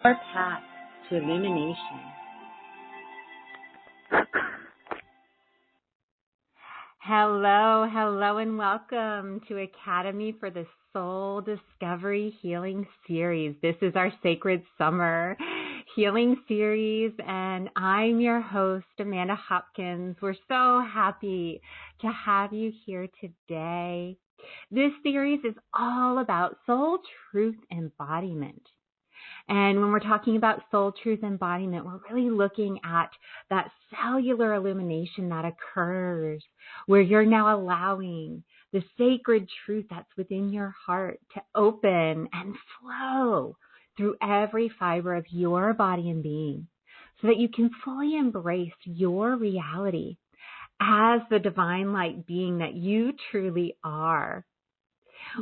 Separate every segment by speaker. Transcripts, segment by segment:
Speaker 1: Our path to illumination. Hello, and welcome to Academy for the Soul Discovery Healing Series. This is our Sacred Summer Healing Series, and I'm your host, Amanda Hopkins. We're so happy to have you here today. This series is all about soul truth embodiment. And when we're talking about soul truth embodiment, we're really looking at that cellular illumination that occurs where you're now allowing the sacred truth that's within your heart to open and flow through every fiber of your body and being so that you can fully embrace your reality as the divine light being that you truly are.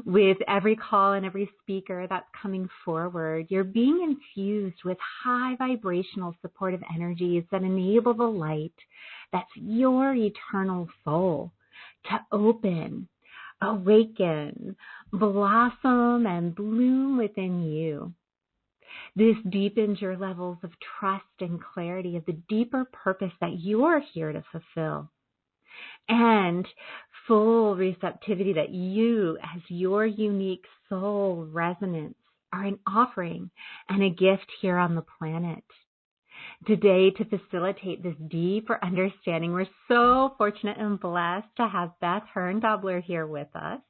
Speaker 1: With every call and every speaker that's coming forward, you're being infused with high vibrational supportive energies that enable the light that's your eternal soul to open, awaken, blossom, and bloom within you. This deepens your levels of trust and clarity of the deeper purpose that you're here to fulfill. And full receptivity that you, as your unique soul resonance, are an offering and a gift here on the planet. Today, to facilitate this deeper understanding, we're so fortunate and blessed to have Beth Herndobler here with us.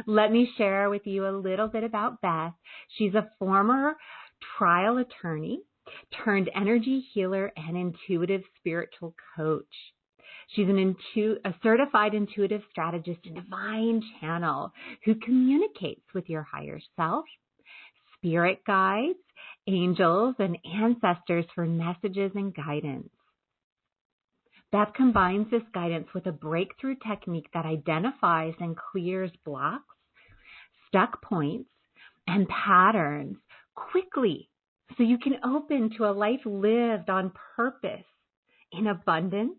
Speaker 1: Let me share with you a little bit about Beth. She's a former trial attorney turned energy healer and intuitive spiritual coach. She's a certified intuitive strategist and divine channel who communicates with your higher self, spirit guides, angels, and ancestors for messages and guidance. Beth combines this guidance with a breakthrough technique that identifies and clears blocks, stuck points, and patterns quickly so you can open to a life lived on purpose, in abundance,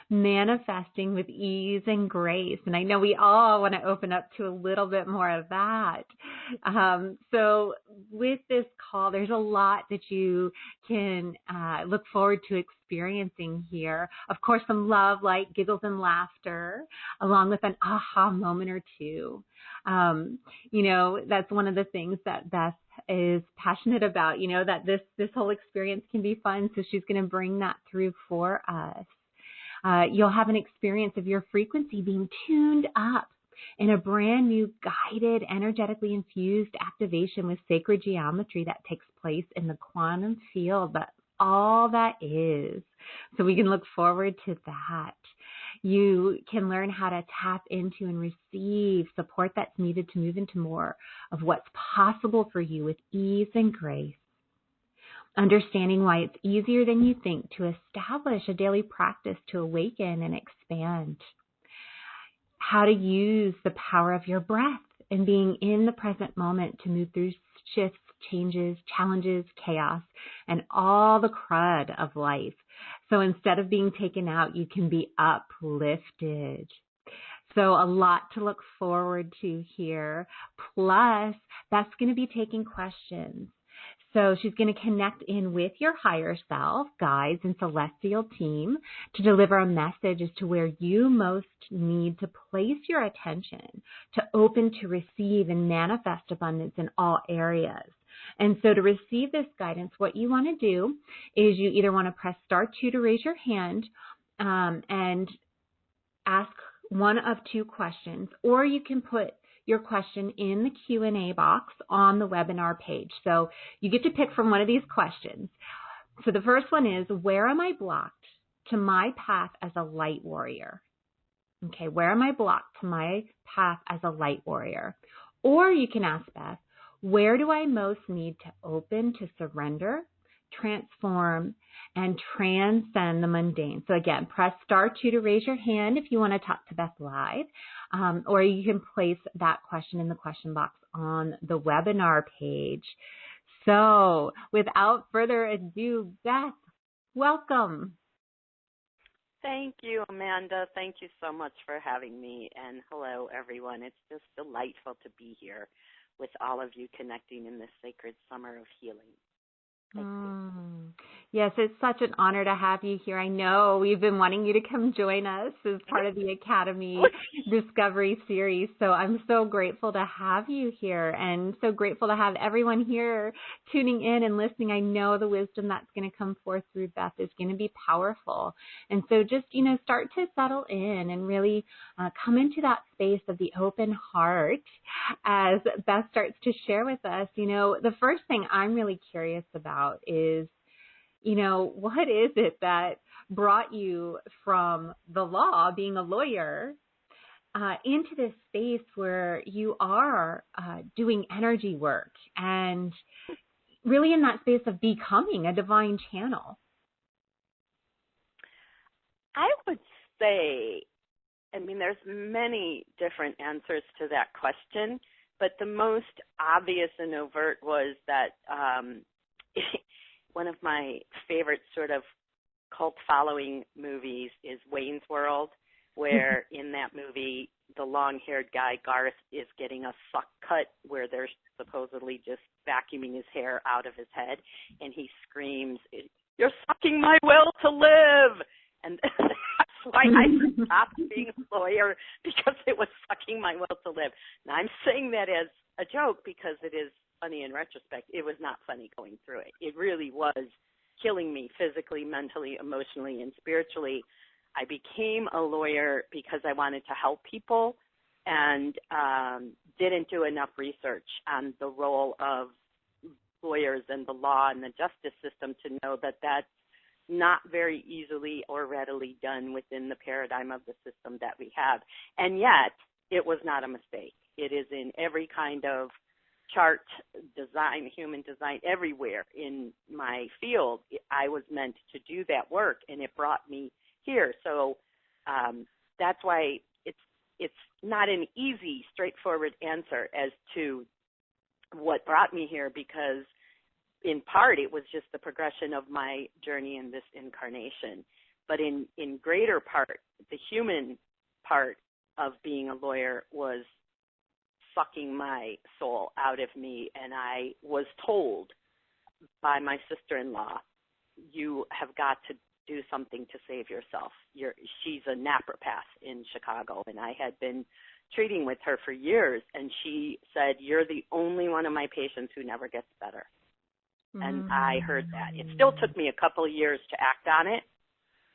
Speaker 1: manifesting with ease and grace. And I know we all want to open up to a little bit more of that. So with this call, there's a lot that you can look forward to experiencing here. Of course, some love, light, giggles, and laughter, along with an aha moment or two. That's one of the things that Beth is passionate about, that this whole experience can be fun. So she's going to bring that through for us. You'll have an experience of your frequency being tuned up in a brand new guided, energetically infused activation with sacred geometry that takes place in the quantum field, but all that is. So we can look forward to that. You can learn how to tap into and receive support that's needed to move into more of what's possible for you with ease and grace. Understanding why it's easier than you think to establish a daily practice to awaken and expand. How to use the power of your breath and being in the present moment to move through shifts, changes, challenges, chaos, and all the crud of life. So instead of being taken out, you can be uplifted. So a lot to look forward to here. Plus, that's going to be taking questions. So she's going to connect in with your higher self, guides, and celestial team to deliver a message as to where you most need to place your attention to open to receive and manifest abundance in all areas. And so to receive this guidance, what you want to do is you either want to press star 2 to raise your hand and ask one of two questions, or you can put your question in the Q&A box on the webinar page. So you get to pick from one of these questions. So the first one is, where am I blocked to my path as a light warrior? Okay, where am I blocked to my path as a light warrior? Or you can ask Beth, where do I most need to open to surrender, transform, and transcend the mundane? So again, press star 2 to raise your hand if you want to talk to Beth live, or you can place that question in the question box on the webinar page. So without further ado, Beth, welcome.
Speaker 2: Thank you, Amanda. Thank you so much for having me. And hello, everyone. It's just delightful to be here with all of you connecting in this sacred summer of healing.
Speaker 1: Yes, it's such an honor to have you here. I know we've been wanting you to come join us as part of the Academy Discovery Series. So I'm so grateful to have you here and so grateful to have everyone here tuning in and listening. I know the wisdom that's going to come forth through Beth is going to be powerful. And so just, start to settle in and really come into that space of the open heart as Beth starts to share with us. The first thing I'm really curious about is, what is it that brought you from the law, being a lawyer, into this space where you are doing energy work and really in that space of becoming a divine channel?
Speaker 2: I would say, there's many different answers to that question, but the most obvious and overt was that one of my favorite sort of cult following movies is Wayne's World, where in that movie, the long-haired guy, Garth, is getting a suck cut where they're supposedly just vacuuming his hair out of his head, and he screams, "You're sucking my will to live!" And that's why I stopped being a lawyer, because it was sucking my will to live. Now, I'm saying that as a joke because it is funny in retrospect. It was not funny going through it. It really was killing me physically, mentally, emotionally, and spiritually. I became a lawyer because I wanted to help people and didn't do enough research on the role of lawyers and the law and the justice system to know that that's not very easily or readily done within the paradigm of the system that we have. And yet, it was not a mistake. It is in every kind of chart design, human design, everywhere in my field. I was meant to do that work, and it brought me here. So that's why it's not an easy, straightforward answer as to what brought me here, because in part it was just the progression of my journey in this incarnation. But in greater part, the human part of being a lawyer was sucking my soul out of me, and I was told by my sister-in-law, you have got to do something to save yourself. She's a naturopath in Chicago, and I had been treating with her for years, and she said, you're the only one of my patients who never gets better. And I heard that. It still took me a couple of years to act on it,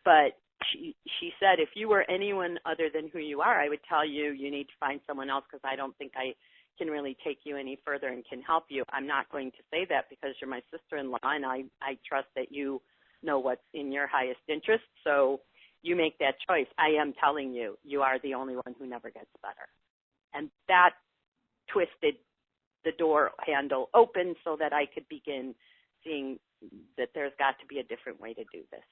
Speaker 2: but she said, if you were anyone other than who you are, I would tell you you need to find someone else, because I don't think I can really take you any further and can help you. I'm not going to say that because you're my sister-in-law, and I trust that you know what's in your highest interest, so you make that choice. I am telling you, you are the only one who never gets better. And that twisted the door handle open so that I could begin seeing that there's got to be a different way to do this.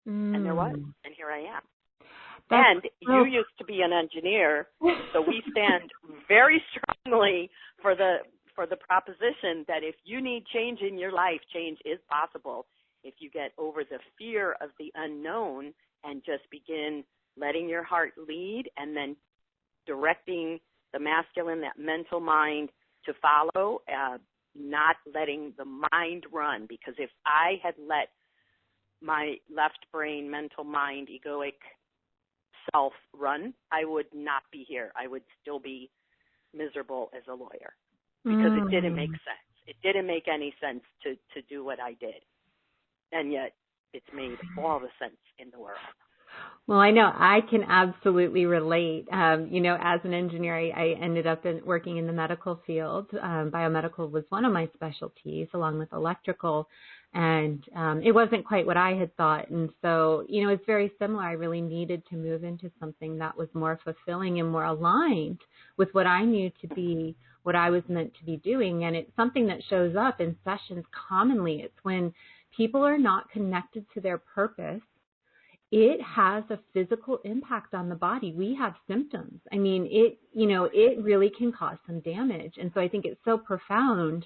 Speaker 2: And there was, and here I am. You used to be an engineer, so we stand very strongly for the proposition that if you need change in your life, change is possible if you get over the fear of the unknown and just begin letting your heart lead and then directing the masculine, that mental mind, to follow, not letting the mind run. Because if I had let my left brain, mental mind, egoic self run, I would not be here. I would still be miserable as a lawyer because it didn't make sense. It didn't make any sense to do what I did. And yet it's made all the sense in the world.
Speaker 1: Well, I know I can absolutely relate. As an engineer, I ended up working in the medical field. Biomedical was one of my specialties, along with electrical. And it wasn't quite what I had thought. And so, it's very similar. I really needed to move into something that was more fulfilling and more aligned with what I knew to be what I was meant to be doing. And it's something that shows up in sessions commonly. It's when people are not connected to their purpose. It has a physical impact on the body. We have symptoms. It really can cause some damage. And so I think it's so profound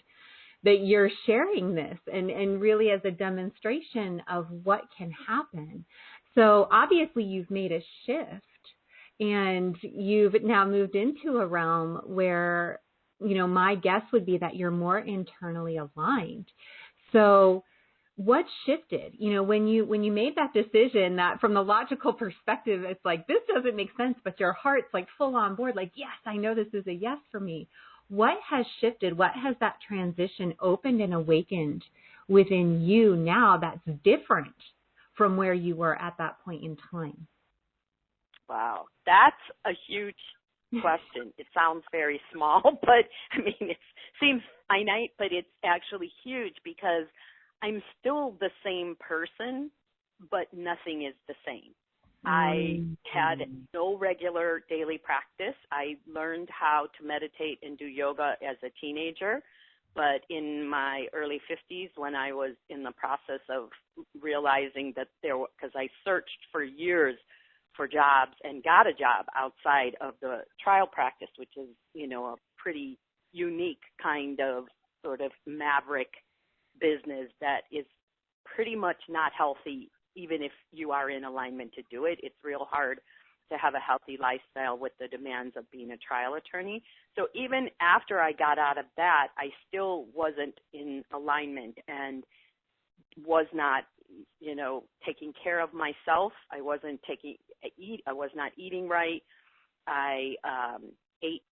Speaker 1: that you're sharing this and really as a demonstration of what can happen. So obviously you've made a shift and you've now moved into a realm where, my guess would be that you're more internally aligned. So what shifted? You know, when you made that decision, that from the logical perspective, it's like, this doesn't make sense, but your heart's like full on board, like, yes, I know this is a yes for me. What has shifted? What has that transition opened and awakened within you now that's different from where you were at that point in time?
Speaker 2: Wow, that's a huge question. It sounds very small, but I mean, it seems finite, but it's actually huge because I'm still the same person, but nothing is the same. I had no regular daily practice. I learned how to meditate and do yoga as a teenager, but in my early 50s, when I was in the process of realizing that because I searched for years for jobs and got a job outside of the trial practice, which is, you know, a pretty unique kind of sort of maverick business that is pretty much not healthy, even if you are in alignment to do it. It's real hard to have a healthy lifestyle with the demands of being a trial attorney. So even after I got out of that, I still wasn't in alignment and was not, you know, taking care of myself. I was not eating right. I ate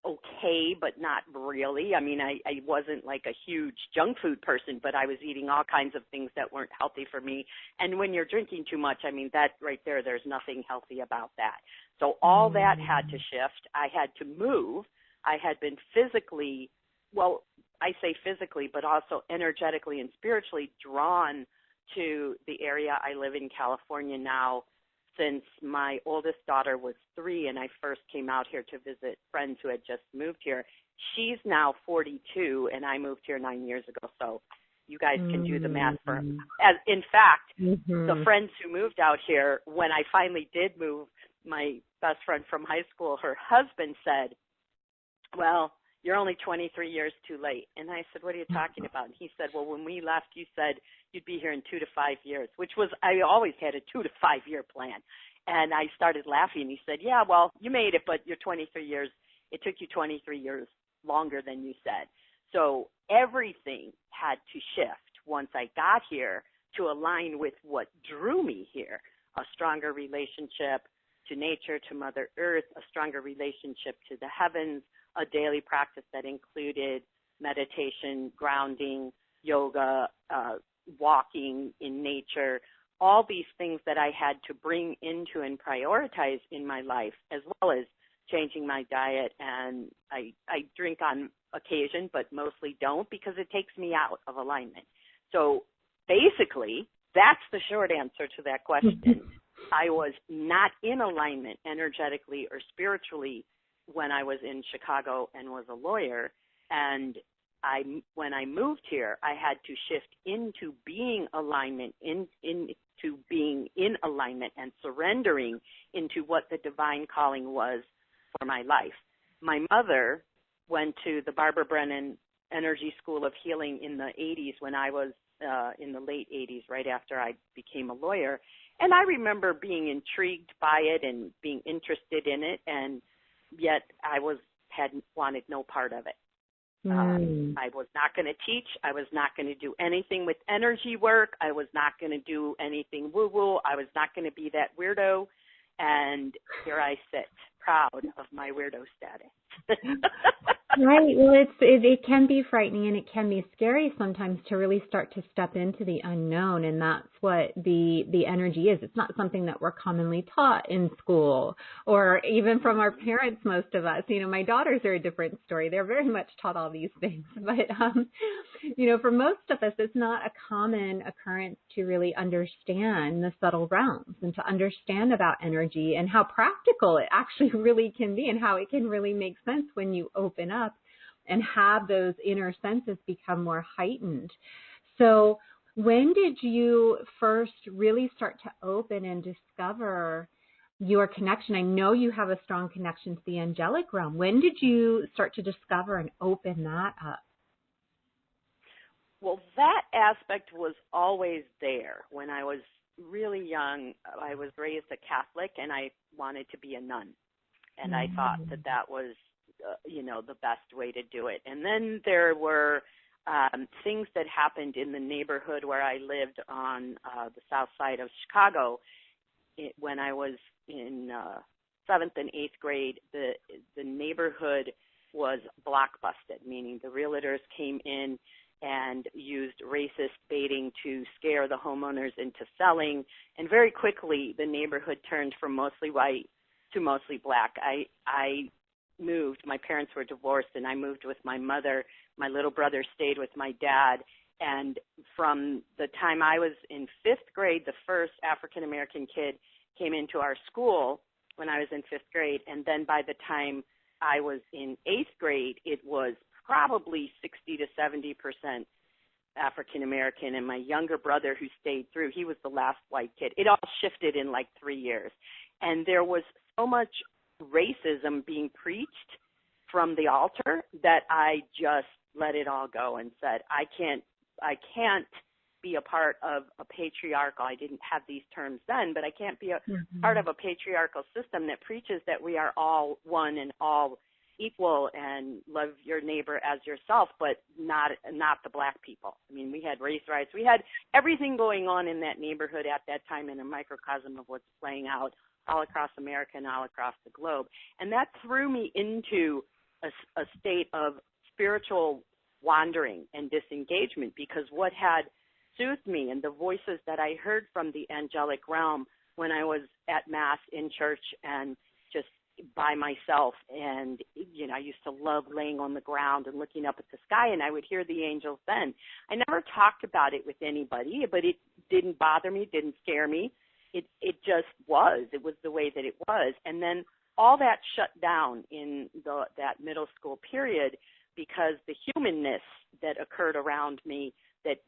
Speaker 2: okay, but not really. I mean, I wasn't like a huge junk food person, but I was eating all kinds of things that weren't healthy for me. And when you're drinking too much, I mean, that right there, there's nothing healthy about that. So all that had to shift. I had to move. I had been physically, well, I say physically, but also energetically and spiritually drawn to the area I live in California now since my oldest daughter was 3 and I first came out here to visit friends who had just moved here. She's now 42 and I moved here 9 years ago. So you guys can do the math for, in fact, the friends who moved out here, when I finally did move, my best friend from high school, her husband said, well, you're only 23 years too late. And I said, what are you talking about? And he said, well, when we left, you said you'd be here in 2 to 5 years, which was, I always had a 2 to 5 year plan. And I started laughing. He said, yeah, well, you made it, but you're 23 years. It took you 23 years longer than you said. So everything had to shift once I got here to align with what drew me here, a stronger relationship to nature, to Mother Earth, a stronger relationship to the heavens, a daily practice that included meditation, grounding, yoga, walking in nature, all these things that I had to bring into and prioritize in my life, as well as changing my diet. And I drink on occasion, but mostly don't, because it takes me out of alignment. So basically, that's the short answer to that question. I was not in alignment energetically or spiritually when I was in Chicago and was a lawyer. And when I moved here, I had to shift into being alignment, into being in alignment and surrendering into what the divine calling was for my life. My mother went to the Barbara Brennan Energy School of Healing in the 80s when I was in the late 80s, right after I became a lawyer. And I remember being intrigued by it and being interested in it, and yet I had wanted no part of it. I was not going to teach. I was not going to do anything with energy work. I was not going to do anything woo-woo. I was not going to be that weirdo. And here I sit, proud of my weirdo status.
Speaker 1: Right. Well, it can be frightening and it can be scary sometimes to really start to step into the unknown, and that's what the energy is. It's not something that we're commonly taught in school or even from our parents. Most of us, you know, my daughters are a different story. They're very much taught all these things, but you know, for most of us, it's not a common occurrence to really understand the subtle realms and to understand about energy and how practical it actually really can be and how it can really make sense when you open up and have those inner senses become more heightened. So when did you first really start to open and discover your connection? I know you have a strong connection to the angelic realm. When did you start to discover and open that up?
Speaker 2: Well, that aspect was always there. When I was really young, I was raised a Catholic, and I wanted to be a nun. And I thought that was, you know, the best way to do it. And then there were things that happened in the neighborhood where I lived on the south side of Chicago. When I was in 7th and 8th grade, the neighborhood was blockbusted, meaning the realtors came in and used racist baiting to scare the homeowners into selling. And very quickly, the neighborhood turned from mostly white to mostly black. I moved. My parents were divorced, and I moved with my mother. My little brother stayed with my dad. And from the time I was in 5th grade, the first African-American kid came into our school when I was in 5th grade. And then by the time I was in 8th grade, it was probably 60 to 70% African-American. And my younger brother, who stayed through, he was the last white kid. It all shifted in like 3 years. And there was so much racism being preached from the altar that I just let it all go and said, I can't be a part of a patriarchal, I didn't have these terms then, but I can't be a part of a patriarchal system that preaches that we are all one and all equal and love your neighbor as yourself, but not the black people. I mean, we had race riots. We had everything going on in that neighborhood at that time in a microcosm of what's playing out all across America and all across the globe. And that threw me into a state of spiritual wandering and disengagement, because what had soothed me and the voices that I heard from the angelic realm when I was at Mass in church and just by myself, and I used to love laying on the ground and looking up at the sky, and I would hear the angels then. I never talked about it with anybody, but it didn't bother me, didn't scare me. It just was. It was the way that it was. And then all that shut down in that middle school period because the humanness that occurred around me that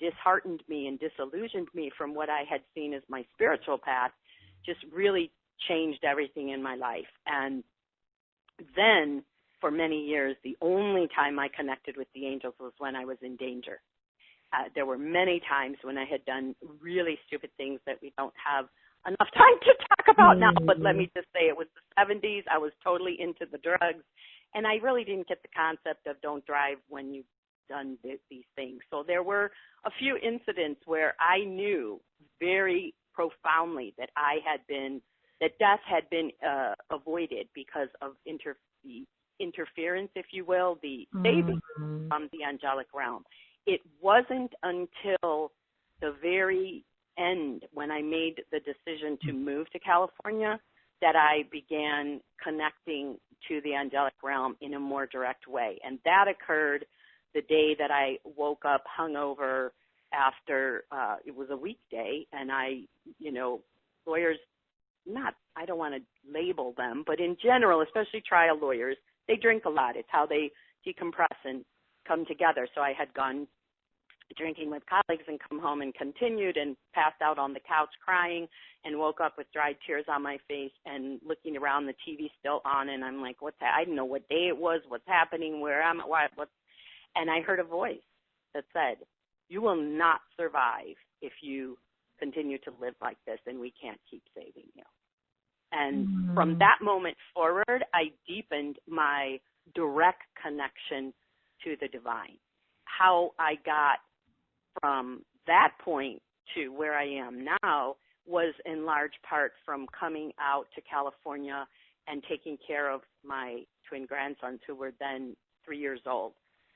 Speaker 2: disheartened me and disillusioned me from what I had seen as my spiritual path just really changed everything in my life. And then for many years, the only time I connected with the angels was when I was in danger. There were many times when I had done really stupid things that we don't have enough time to talk about now, but let me just say it was the 70s. I was totally into the drugs, and I really didn't get the concept of don't drive when you've done these things. So there were a few incidents where I knew very profoundly that death had been avoided because of the interference, if you will, the saving from the angelic realm. It wasn't until the very end when I made the decision to move to California that I began connecting to the angelic realm in a more direct way. And that occurred the day that I woke up hungover after it was a weekday, and lawyers, I don't want to label them, but in general, especially trial lawyers, they drink a lot. It's how they decompress and come together. So I had gone drinking with colleagues and come home and continued and passed out on the couch crying and woke up with dried tears on my face and looking around, the TV still on, and I'm like, I didn't know what day it was, what's happening, where I'm at, and I heard a voice that said, you will not survive if you continue to live like this, and we can't keep saving you. And from that moment forward, I deepened my direct connection to the divine. How I got from that point to where I am now was in large part from coming out to California and taking care of my twin grandsons, who were then 3 years old.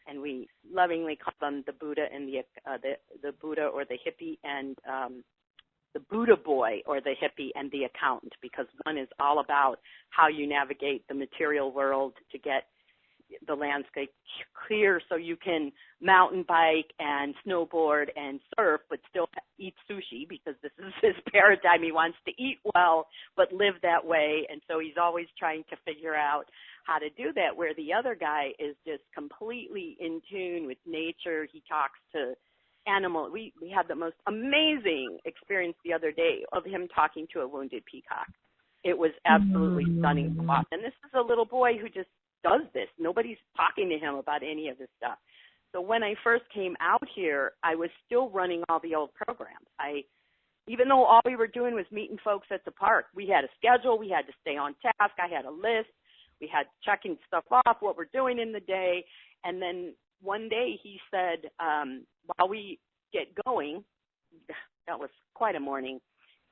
Speaker 2: And we lovingly call them the Buddha and the Buddha or the hippie, and the Buddha boy or the hippie and the accountant, because one is all about how you navigate the material world to get the landscape clear so you can mountain bike and snowboard and surf, but still eat sushi, because this is his paradigm. He wants to eat well, but live that way. And so he's always trying to figure out how to do that, where the other guy is just completely in tune with nature. He talks to animals. We had the most amazing experience the other day of him talking to a wounded peacock. It was absolutely stunning to watch. And this is a little boy who just does this. Nobody's talking to him about any of this stuff. So when I first came out here, I was still running all the old programs. Even though all we were doing was meeting folks at the park, we had a schedule. We had to stay on task. I had a list. We had checking stuff off, what we're doing in the day. And then one day he said, while we get going, that was quite a morning,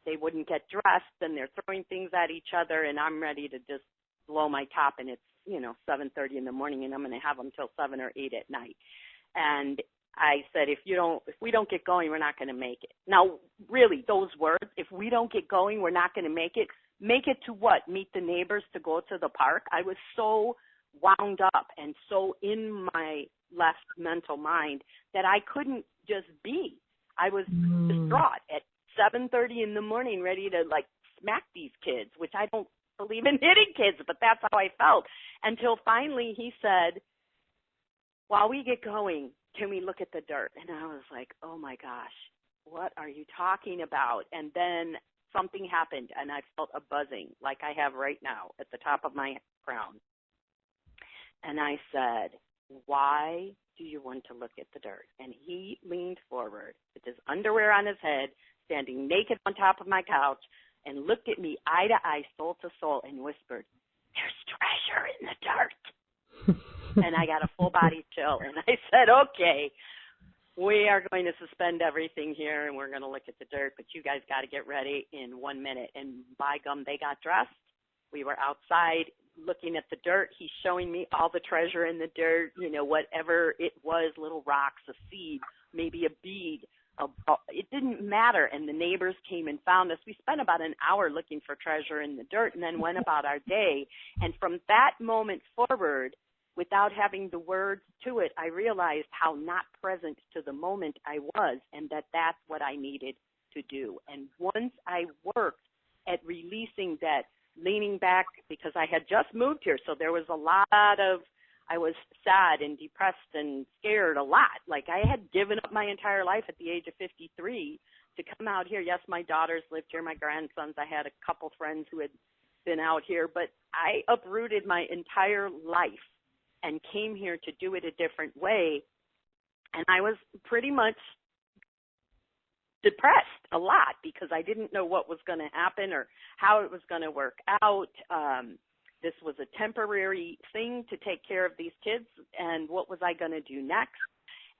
Speaker 2: they wouldn't get dressed and they're throwing things at each other and I'm ready to just blow my top and it's, 7:30 in the morning and I'm going to have them till 7 or 8 at night. And I said, if we don't get going, we're not going to make it. Now, really, those words, if we don't get going, we're not going to make it to what? Meet the neighbors to go to the park? I was so wound up and so in my left mental mind that I couldn't just be. I was distraught at 7:30 in the morning, ready to smack these kids, which I don't believe in hitting kids, but that's how I felt. Until finally he said, while we get going, can we look at the dirt? And I was like, oh my gosh, what are you talking about? And then something happened and I felt a buzzing like I have right now at the top of my crown. And I said, why do you want to look at the dirt? And he leaned forward with his underwear on his head, standing naked on top of my couch, and looked at me eye to eye, soul to soul, and whispered, there's treasure in the dirt. And I got a full body chill. And I said, okay, we are going to suspend everything here, and we're going to look at the dirt, but you guys got to get ready in 1 minute. And by gum, they got dressed. We were outside looking at the dirt. He's showing me all the treasure in the dirt, whatever it was, little rocks, a seed, maybe a bead. It didn't matter. And the neighbors came and found us. We spent about an hour looking for treasure in the dirt and then went about our day. And from that moment forward, without having the words to it, I realized how not present to the moment I was and that that's what I needed to do. And once I worked at releasing that, leaning back, because I had just moved here, so there was a lot of, I was sad and depressed and scared a lot. Like I had given up my entire life at the age of 53 to come out here. Yes, my daughters lived here, my grandsons. I had a couple friends who had been out here, but I uprooted my entire life and came here to do it a different way. And I was pretty much depressed a lot because I didn't know what was going to happen or how it was going to work out. This was a temporary thing to take care of these kids, and what was I going to do next?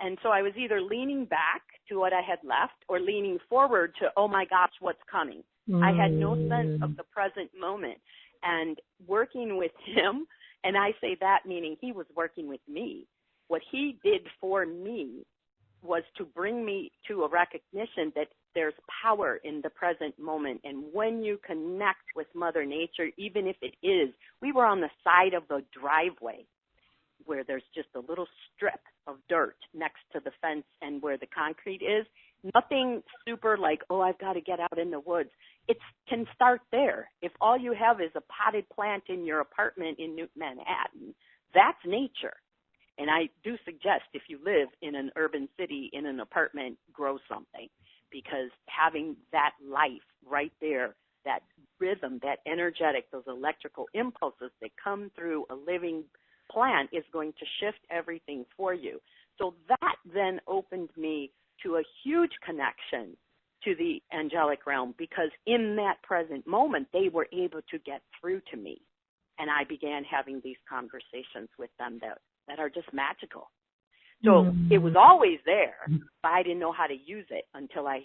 Speaker 2: And so I was either leaning back to what I had left or leaning forward to, oh my gosh, what's coming? I had no sense of the present moment. And working with him, and I say that meaning he was working with me, what he did for me was to bring me to a recognition that there's power in the present moment. And when you connect with Mother Nature, even if it is, we were on the side of the driveway where there's just a little strip of dirt next to the fence and where the concrete is. Nothing super like, oh, I've got to get out in the woods. It can start there. If all you have is a potted plant in your apartment in New Manhattan, that's nature. And I do suggest if you live in an urban city, in an apartment, grow something, because having that life right there, that rhythm, that energetic, those electrical impulses that come through a living plant is going to shift everything for you. So that then opened me to a huge connection to the angelic realm, because in that present moment, they were able to get through to me. And I began having these conversations with them that are just magical. So it was always there, but I didn't know how to use it until I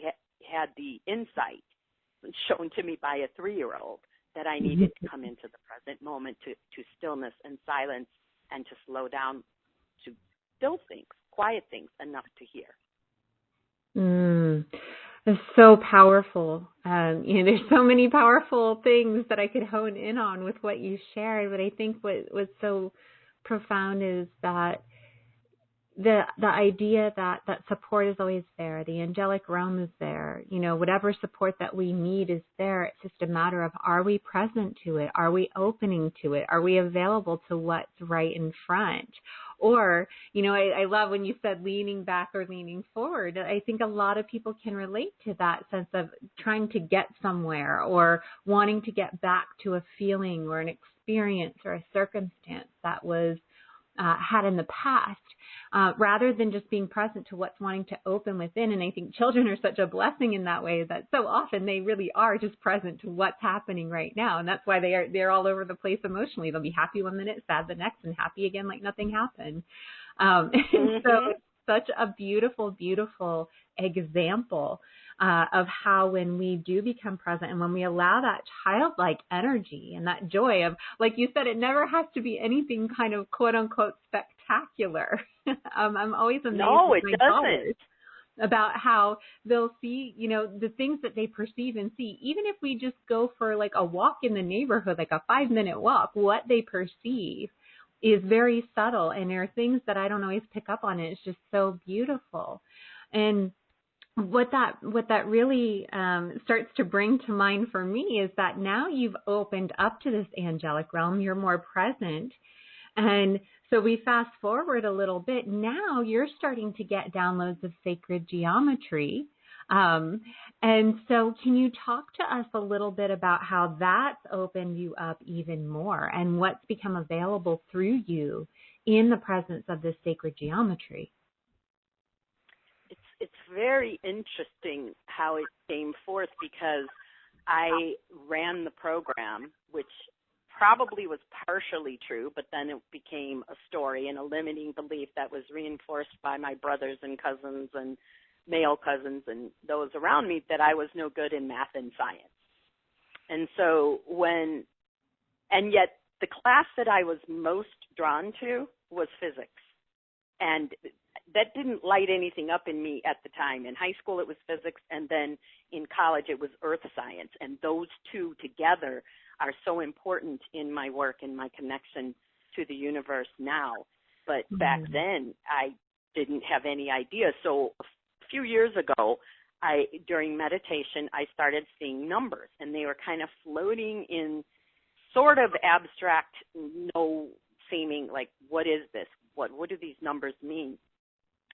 Speaker 2: had the insight shown to me by a 3-year-old that I needed to come into the present moment to stillness and silence and to slow down to still things, quiet things enough to hear.
Speaker 1: It's so powerful. There's so many powerful things that I could hone in on with what you shared, but I think what's so profound is that the idea that support is always there. The angelic realm is there. Whatever support that we need is there. It's just a matter of, are we present to it? Are we opening to it? Are we available to what's right in front? Or, I love when you said leaning back or leaning forward. I think a lot of people can relate to that sense of trying to get somewhere or wanting to get back to a feeling or an experience or a circumstance that was had in the past, rather than just being present to what's wanting to open within. And I think children are such a blessing in that way, that so often they really are just present to what's happening right now. And that's why they're all over the place emotionally. They'll be happy one minute, sad the next, and happy again like nothing happened. So it's such a beautiful, beautiful example of how when we do become present and when we allow that childlike energy and that joy of, like you said, it never has to be anything kind of quote unquote spectacular. I'm always amazed with my daughters about how they'll see, the things that they perceive and see, even if we just go for like a walk in the neighborhood, like a 5-minute walk, what they perceive is very subtle. And there are things that I don't always pick up on. It's just so beautiful. And what that really starts to bring to mind for me is that now you've opened up to this angelic realm, you're more present. And so we fast forward a little bit. Now you're starting to get downloads of sacred geometry. And so can you talk to us a little bit about how that's opened you up even more and what's become available through you in the presence of this sacred geometry?
Speaker 2: It's very interesting how it came forth, because I ran the program, which probably was partially true, but then it became a story and a limiting belief that was reinforced by my brothers and cousins and male cousins and those around me that I was no good in math and science. And so and yet the class that I was most drawn to was physics. And that didn't light anything up in me at the time. In high school, it was physics, and then in college, it was earth science. And those two together are so important in my work and my connection to the universe now. But back then, I didn't have any idea. So a few years ago, during meditation, I started seeing numbers, and they were kind of floating in sort of abstract, no seeming, like, what is this? What do these numbers mean?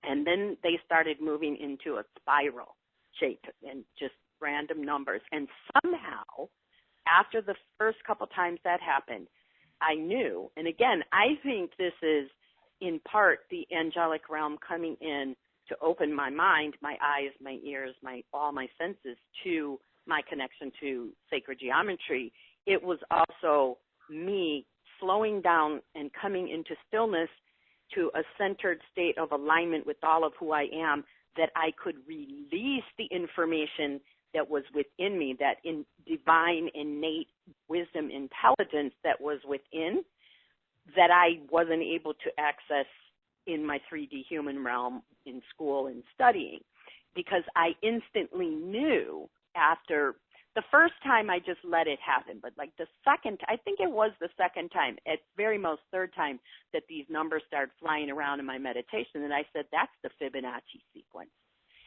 Speaker 2: And then they started moving into a spiral shape and just random numbers. And somehow, after the first couple times that happened, I knew, and again, I think this is in part the angelic realm coming in to open my mind, my eyes, my ears, all my senses to my connection to sacred geometry. It was also me slowing down and coming into stillness to a centered state of alignment with all of who I am, that I could release the information that was within me, that in divine, innate wisdom, intelligence that was within, that I wasn't able to access in my 3D human realm in school and studying. Because I instantly knew after the first time I just let it happen, but like the second, I think it was the second time, at very most third time, that these numbers started flying around in my meditation, and I said, that's the Fibonacci sequence.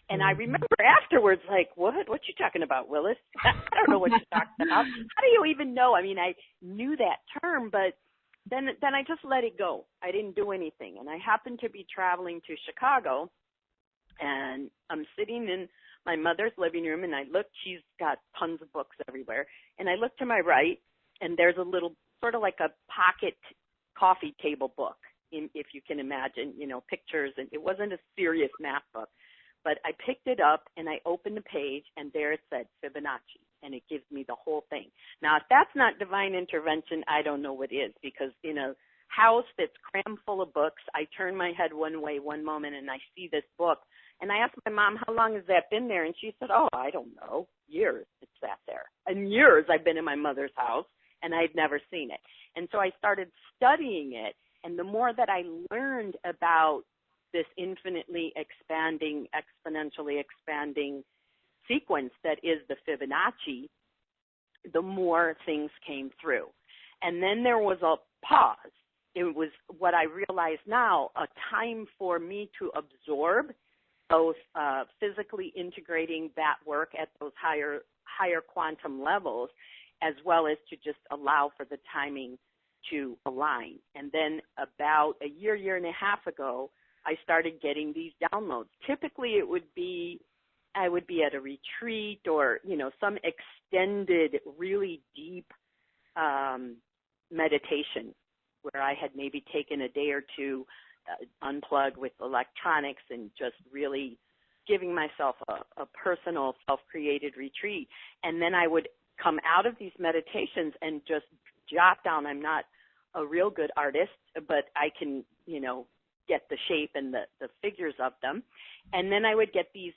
Speaker 2: And I remember afterwards, like, what you talking about, Willis? I don't know what you're talking about. How do you even know? I mean, I knew that term, but then I just let it go. I didn't do anything. And I happened to be traveling to Chicago, and I'm sitting in my mother's living room, and I looked, she's got tons of books everywhere, and I looked to my right, and there's a little, sort of like a pocket coffee table book, if you can imagine, pictures, and it wasn't a serious math book, but I picked it up, and I opened the page, and there it said Fibonacci, and it gives me the whole thing. Now, if that's not divine intervention, I don't know what is, because in a house that's crammed full of books, I turn my head one way one moment, and I see this book. And I asked my mom, how long has that been there? And she said, I don't know, years it's sat there. And years I've been in my mother's house, and I'd never seen it. And so I started studying it, and the more that I learned about this infinitely expanding, exponentially expanding sequence that is the Fibonacci, the more things came through. And then there was a pause. It was what I realize now, a time for me to absorb both physically integrating that work at those higher quantum levels, as well as to just allow for the timing to align. And then about a year and a half ago, I started getting these downloads. Typically, I would be at a retreat or, some extended, really deep meditation where I had maybe taken a day or two unplug with electronics and just really giving myself a personal self-created retreat. And then I would come out of these meditations and just jot down. I'm not a real good artist, but I can, get the shape and the figures of them. And then I would get these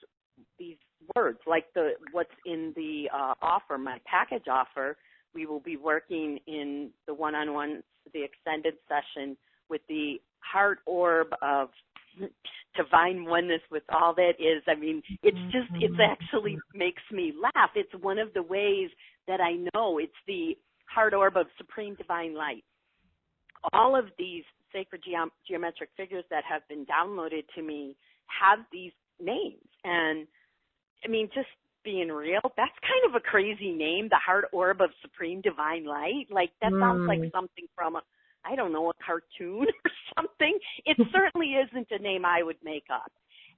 Speaker 2: words, like what's in the offer, my package offer. We will be working in the one-on-one, the extended session with the heart orb of divine oneness with all that is. I mean, it actually makes me laugh. It's one of the ways that I know it's the heart orb of supreme divine light. All of these sacred geometric figures that have been downloaded to me have these names. And I mean, just being real, that's kind of a crazy name, the heart orb of supreme divine light. Like, that sounds like something from a cartoon or something. It certainly isn't a name I would make up.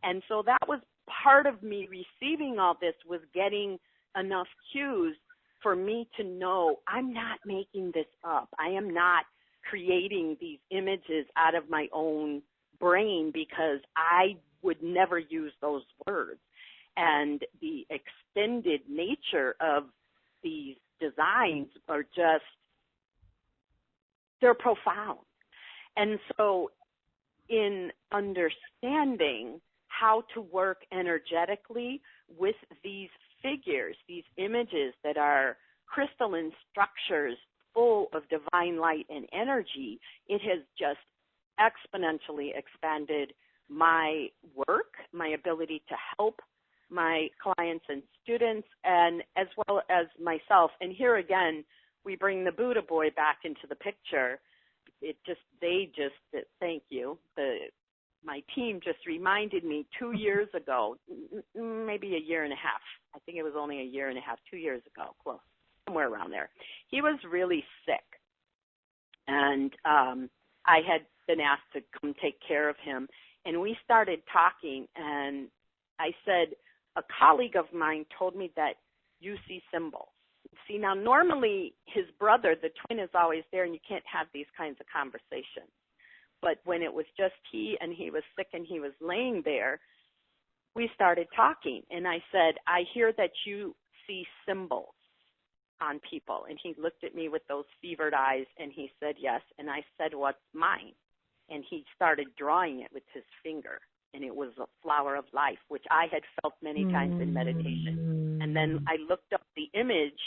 Speaker 2: And so that was part of me receiving all this, was getting enough cues for me to know I'm not making this up. I am not creating these images out of my own brain, because I would never use those words. And the extended nature of these designs are just, they're profound. And so in understanding how to work energetically with these figures, these images that are crystalline structures full of divine light and energy, it has just exponentially expanded my work, my ability to help my clients and students, and as well as myself. And here again, we bring the Buddha boy back into the picture. Thank you. My team just reminded me 2 years ago, maybe a year and a half. I think it was only a year and a half, 2 years ago, close, somewhere around there. He was really sick, and I had been asked to come take care of him. And we started talking, and I said, a colleague of mine told me that you see symbols. See, now normally his brother, the twin, is always there, and you can't have these kinds of conversations. But when it was just he, and he was sick and he was laying there, we started talking. And I said, I hear that you see symbols on people. And he looked at me with those fevered eyes, and he said, yes. And I said, what's mine? And he started drawing it with his finger. And it was a flower of life, which I had felt many times in meditation. And then I looked up the image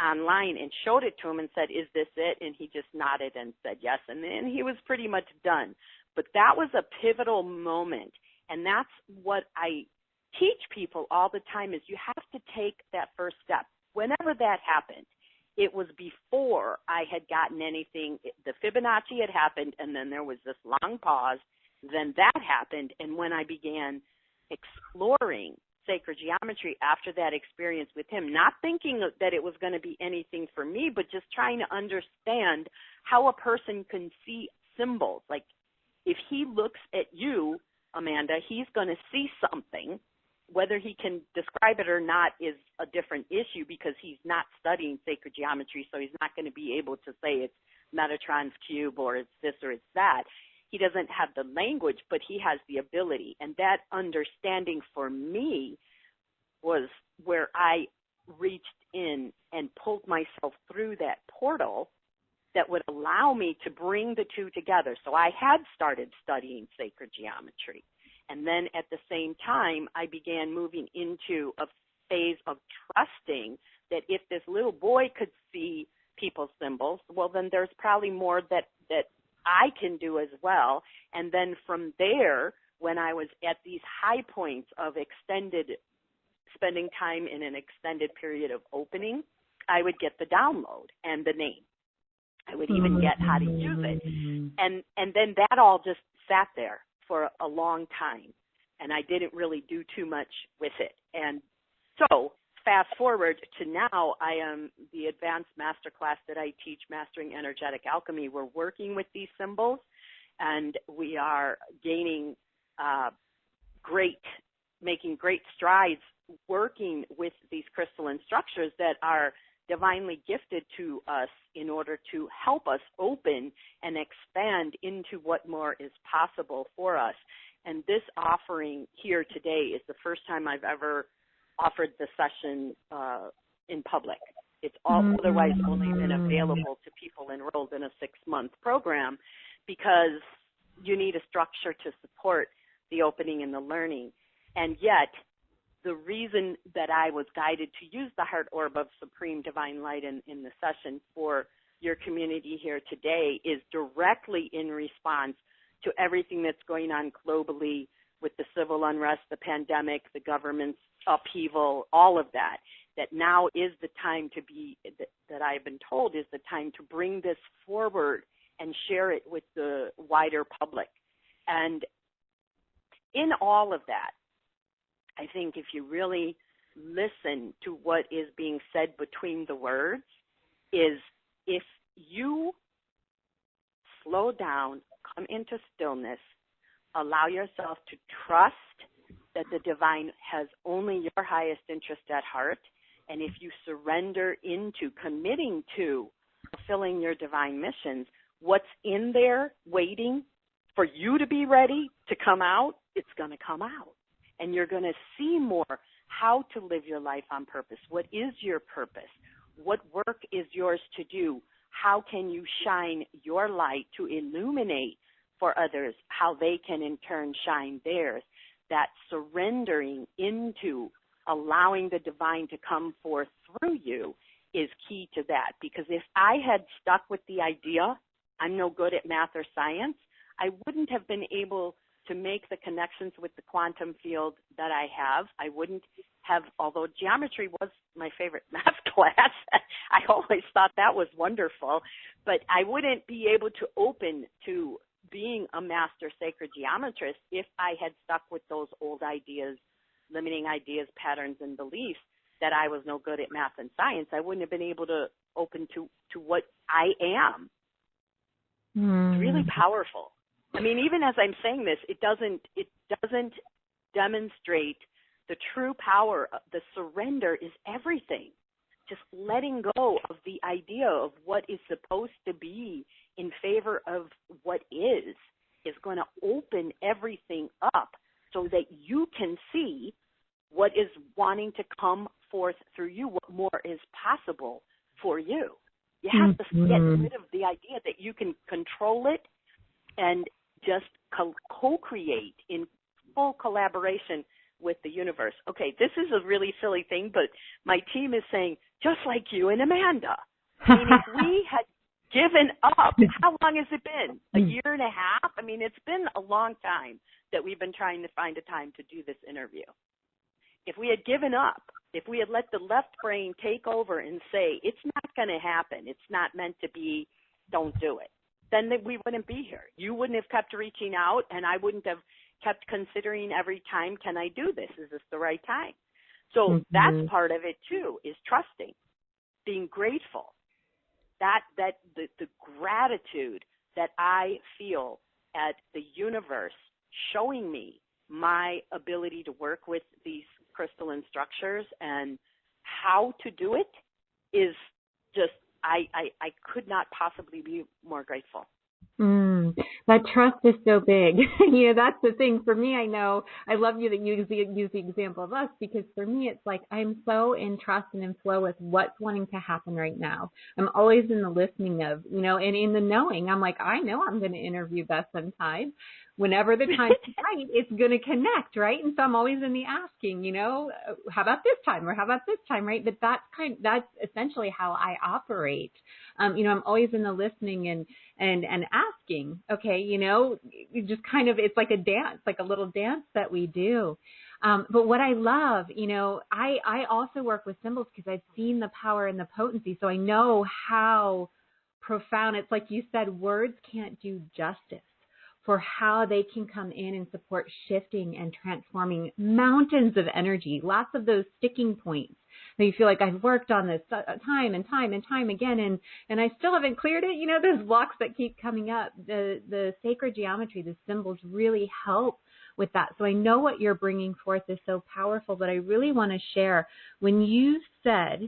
Speaker 2: online and showed it to him and said, is this it? And he just nodded and said yes. And then he was pretty much done. But that was a pivotal moment. And that's what I teach people all the time, is you have to take that first step. Whenever that happened, it was before I had gotten anything. The Fibonacci had happened, and then there was this long pause. Then that happened, and when I began exploring sacred geometry after that experience with him, not thinking that it was going to be anything for me, but just trying to understand how a person can see symbols. Like, if he looks at you, Amanda, he's going to see something. Whether he can describe it or not is a different issue, because he's not studying sacred geometry, so he's not going to be able to say it's Metatron's cube or it's this or it's that. He doesn't have the language, but he has the ability. And that understanding for me was where I reached in and pulled myself through that portal that would allow me to bring the two together. So I had started studying sacred geometry. And then at the same time, I began moving into a phase of trusting that if this little boy could see people's symbols, well, then there's probably more that I can do as well. And then from there, when I was at these high points of spending time in an extended period of opening, I would get the download and the name. I would even get how to use it. And then that all just sat there for a long time, and I didn't really do too much with it. And so fast forward to now, I am the advanced master class that I teach, Mastering Energetic Alchemy. We're working with these symbols, and we are gaining making great strides working with these crystalline structures that are divinely gifted to us in order to help us open and expand into what more is possible for us. And this offering here today is the first time I've ever offered the session in public. It's otherwise only been available to people enrolled in a 6-month program, because you need a structure to support the opening and the learning. And yet, the reason that I was guided to use the heart orb of supreme divine light in the session for your community here today is directly in response to everything that's going on globally with the civil unrest, the pandemic, the government's upheaval, all of that, that now is the time to be, that I've been told is the time to bring this forward and share it with the wider public. And in all of that, I think if you really listen to what is being said between the words, is if you slow down, come into stillness, allow yourself to trust that the divine has only your highest interest at heart, and if you surrender into committing to fulfilling your divine missions, what's in there waiting for you to be ready to come out, it's going to come out. And you're going to see more how to live your life on purpose. What is your purpose? What work is yours to do? How can you shine your light to illuminate for others how they can in turn shine theirs? That surrendering into allowing the divine to come forth through you is key to that. Because if I had stuck with the idea, I'm no good at math or science, I wouldn't have been able to make the connections with the quantum field that I have. I wouldn't have, although geometry was my favorite math class, I always thought that was wonderful, but I wouldn't be able to open to being a master sacred geometrist if I had stuck with those old ideas, limiting ideas, patterns, and beliefs that I was no good at math and science. I wouldn't have been able to open to what I am. It's really powerful. I mean, even as I'm saying this, it doesn't demonstrate the true power. The surrender is everything. Just letting go of the idea of what is supposed to be in favor of what is going to open everything up so that you can see what is wanting to come forth through you, what more is possible for you. You have to get rid of the idea that you can control it and just co-create in full collaboration with the universe. Okay, this is a really silly thing, but my team is saying, just like you and Amanda. I mean, if we had given up, how long has it been? A year and a half? I mean, it's been a long time that we've been trying to find a time to do this interview. If we had given up, if we had let the left brain take over and say, it's not going to happen, it's not meant to be, don't do it, then we wouldn't be here. You wouldn't have kept reaching out, and I wouldn't have kept considering every time, can I do this? Is this the right time? So that's part of it, too, is trusting, being grateful. That the gratitude that I feel at the universe showing me my ability to work with these crystalline structures and how to do it is just, I could not possibly be more grateful.
Speaker 1: That trust is so big. That's the thing. For me, I know, I love you that you use the example of us, because for me, it's like I'm so in trust and in flow with what's wanting to happen right now. I'm always in the listening of, and in the knowing. I'm like, I know I'm going to interview Beth sometime. Whenever the time is right, it's going to connect, right? And so I'm always in the asking, how about this time or how about this time, right? But that's essentially how I operate. I'm always in the listening and asking, okay, just kind of, it's like a dance, like a little dance that we do. But what I love, I also work with symbols because I've seen the power and the potency. So I know how profound, it's like you said, words can't do justice for how they can come in and support shifting and transforming mountains of energy, lots of those sticking points. So you feel like I've worked on this time and time and time again, and I still haven't cleared it. Those blocks that keep coming up. The sacred geometry, the symbols really help with that. So I know what you're bringing forth is so powerful, but I really want to share when you said,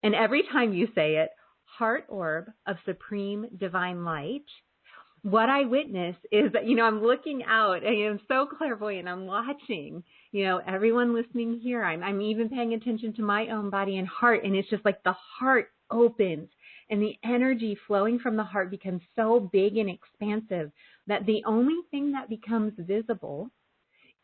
Speaker 1: and every time you say it, heart orb of supreme divine light, what I witness is that, I'm looking out and I'm so clairvoyant. I'm watching, everyone listening here. I'm even paying attention to my own body and heart. And it's just like the heart opens and the energy flowing from the heart becomes so big and expansive. that the only thing that becomes visible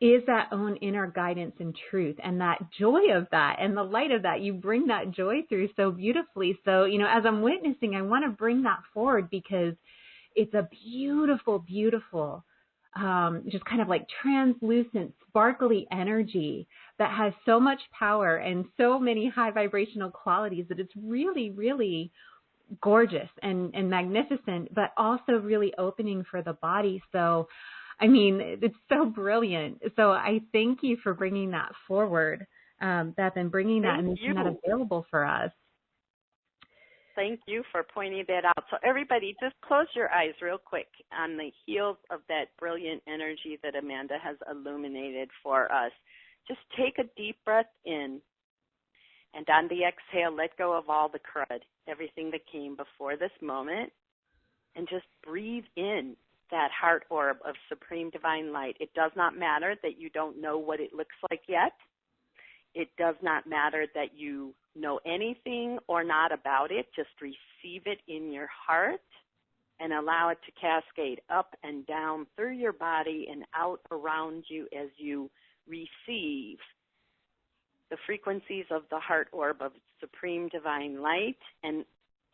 Speaker 1: is that own inner guidance and truth, and that joy of that and the light of that. You bring that joy through so beautifully. So, as I'm witnessing, I want to bring that forward because it's a beautiful, beautiful, just kind of like translucent, sparkly energy that has so much power and so many high vibrational qualities that it's really, really gorgeous and magnificent, but also really opening for the body. So, it's so brilliant. So I thank you for bringing that forward, Beth, and bringing that and making that available for us.
Speaker 2: Thank you for pointing that out. So everybody, just close your eyes real quick on the heels of that brilliant energy that Amanda has illuminated for us. Just take a deep breath in, and on the exhale, let go of all the crud, everything that came before this moment, and just breathe in that heart orb of supreme divine light. It does not matter that you don't know what it looks like yet. It does not matter that you know anything or not about it. Just receive it in your heart and allow it to cascade up and down through your body and out around you as you receive the frequencies of the heart orb of supreme divine light. And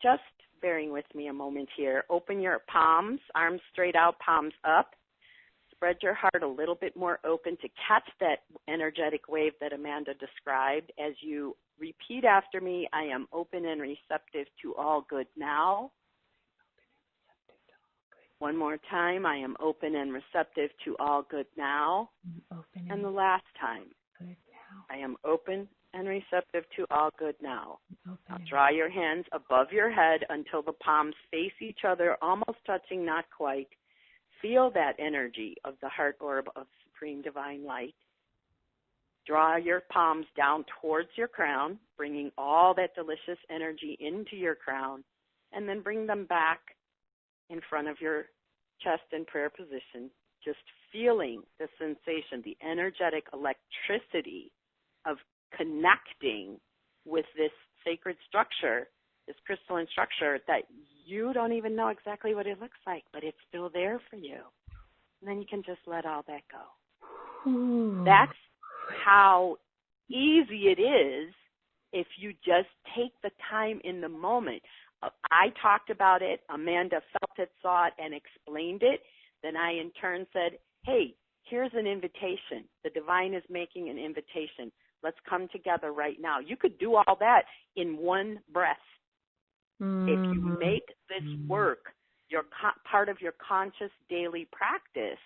Speaker 2: just bearing with me a moment here, open your palms, arms straight out, palms up. Spread your heart a little bit more open to catch that energetic wave that Amanda described as you repeat after me. I am open and receptive to all good now. One more time. I am open and receptive to all good now. And the last time. I am open and receptive to all good now. Now draw your hands above your head until the palms face each other, almost touching, not quite. Feel that energy of the heart orb of supreme divine light. Draw your palms down towards your crown, bringing all that delicious energy into your crown, and then bring them back in front of your chest in prayer position, just feeling the sensation, the energetic electricity of connecting with this sacred structure, this crystalline structure that you don't even know exactly what it looks like, but it's still there for you. And then you can just let all that go. That's how easy it is if you just take the time in the moment. I talked about it, Amanda felt it, saw it, and explained it. Then I in turn said, hey, here's an invitation. The divine is making an invitation. Let's come together right now. You could do all that in one breath. If you make this work part of your conscious daily practice,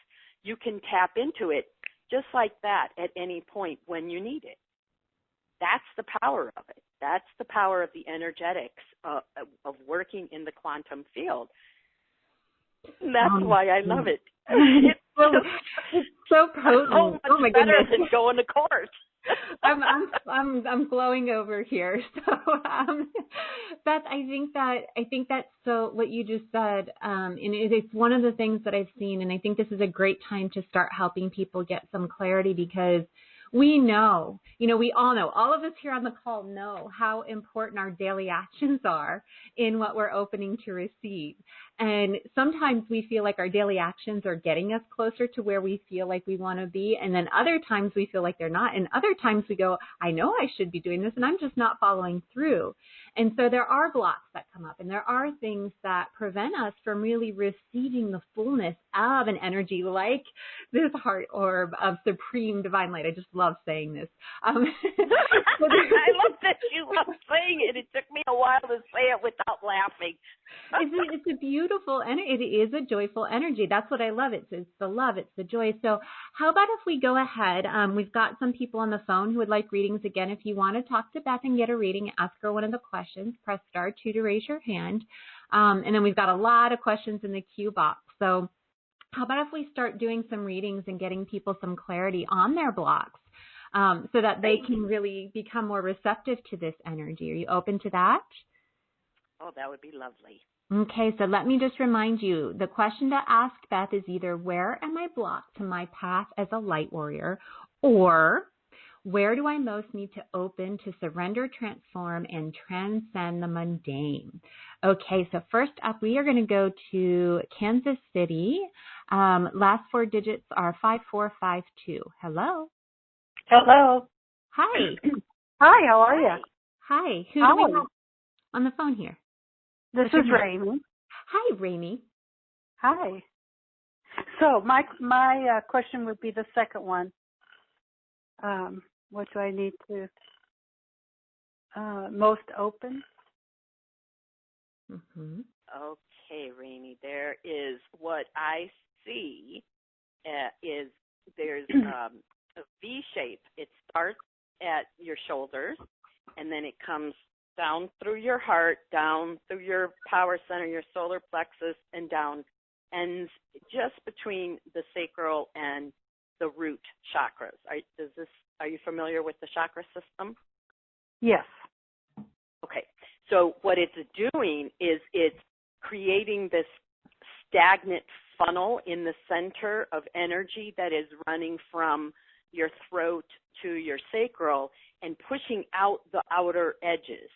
Speaker 2: you can tap into it just like that at any point when you need it. That's the power of it. That's the power of the energetics of working in the quantum field. And that's why I love it. It's
Speaker 1: so potent.
Speaker 2: So much better than going to court.
Speaker 1: I'm glowing over here. So, Beth, I think that's so what you just said, and it's one of the things that I've seen, and I think this is a great time to start helping people get some clarity because we know, we all know, all of us here on the call know how important our daily actions are in what we're opening to receive. And sometimes we feel like our daily actions are getting us closer to where we feel like we want to be. And then other times we feel like they're not. And other times we go, I know I should be doing this and I'm just not following through. And so there are blocks that come up and there are things that prevent us from really receiving the fullness of an energy like this heart orb of supreme divine light. I just love saying this.
Speaker 2: I love that you love saying it. It took me a while to say it without laughing.
Speaker 1: It's a beautiful energy. It is a joyful energy. That's what I love. It's the love. It's the joy. So how about if we go ahead? We've got some people on the phone who would like readings. Again, if you want to talk to Beth and get a reading, ask her one of the questions. Press *2 to raise your hand. And then we've got a lot of questions in the queue box. So how about if we start doing some readings and getting people some clarity on their blocks so that they can really become more receptive to this energy? Are you open to that?
Speaker 2: Oh, that would be lovely.
Speaker 1: Okay, so let me just remind you, the question to ask Beth is either where am I blocked to my path as a light warrior, or Where do I most need to open to surrender, transform, and transcend the mundane? Okay, so first up, we are going to go to Kansas City. Last four digits are 5452. Hello.
Speaker 3: Hello.
Speaker 1: Hi.
Speaker 3: Hi, how are you?
Speaker 1: Hi. Who do we have on the phone here?
Speaker 3: This is Raimi.
Speaker 1: Hi, Raimi.
Speaker 3: Hi. So my question would be the second one. What do I need to most open?
Speaker 1: Mm-hmm.
Speaker 2: Okay, Rainey, there is what I see is there's a V shape. It starts at your shoulders, and then it comes down through your heart, down through your power center, your solar plexus, and down, ends just between the sacral and the root chakras. Are you familiar with the chakra system?
Speaker 3: Yes.
Speaker 2: Okay. So what it's doing is it's creating this stagnant funnel in the center of energy that is running from your throat to your sacral and pushing out the outer edges.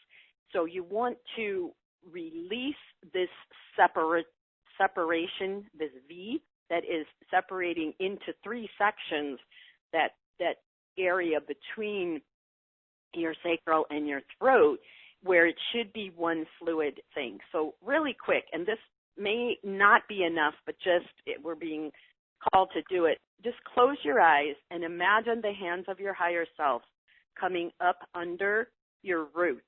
Speaker 2: So you want to release this separation, this V that is separating into three sections, that area between your sacral and your throat, where it should be one fluid thing. So really quick, and this may not be enough, but we're being called to do it. Just close your eyes and imagine the hands of your higher self coming up under your root.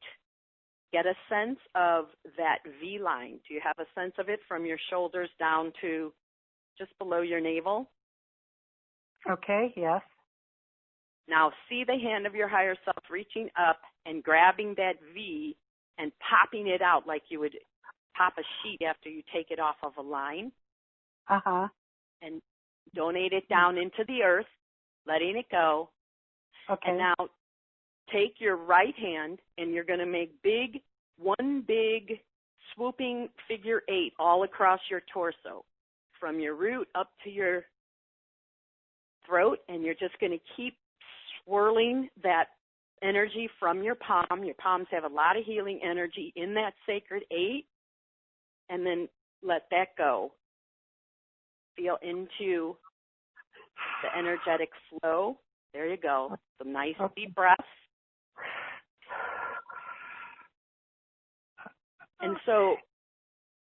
Speaker 2: Get a sense of that V line. Do you have a sense of it from your shoulders down to just below your navel?
Speaker 3: Okay, yes.
Speaker 2: Now see the hand of your higher self reaching up and grabbing that V and popping it out like you would pop a sheet after you take it off of a line.
Speaker 3: Uh-huh.
Speaker 2: And donate it down into the earth, letting it go.
Speaker 3: Okay.
Speaker 2: And now take your right hand and you're going to make one big swooping figure 8 all across your torso, from your root up to your throat, and you're just going to keep swirling that energy from your palm. Your palms have a lot of healing energy in that sacred 8, and then let that go. Feel into the energetic flow. There you go. Some nice deep breaths. And so,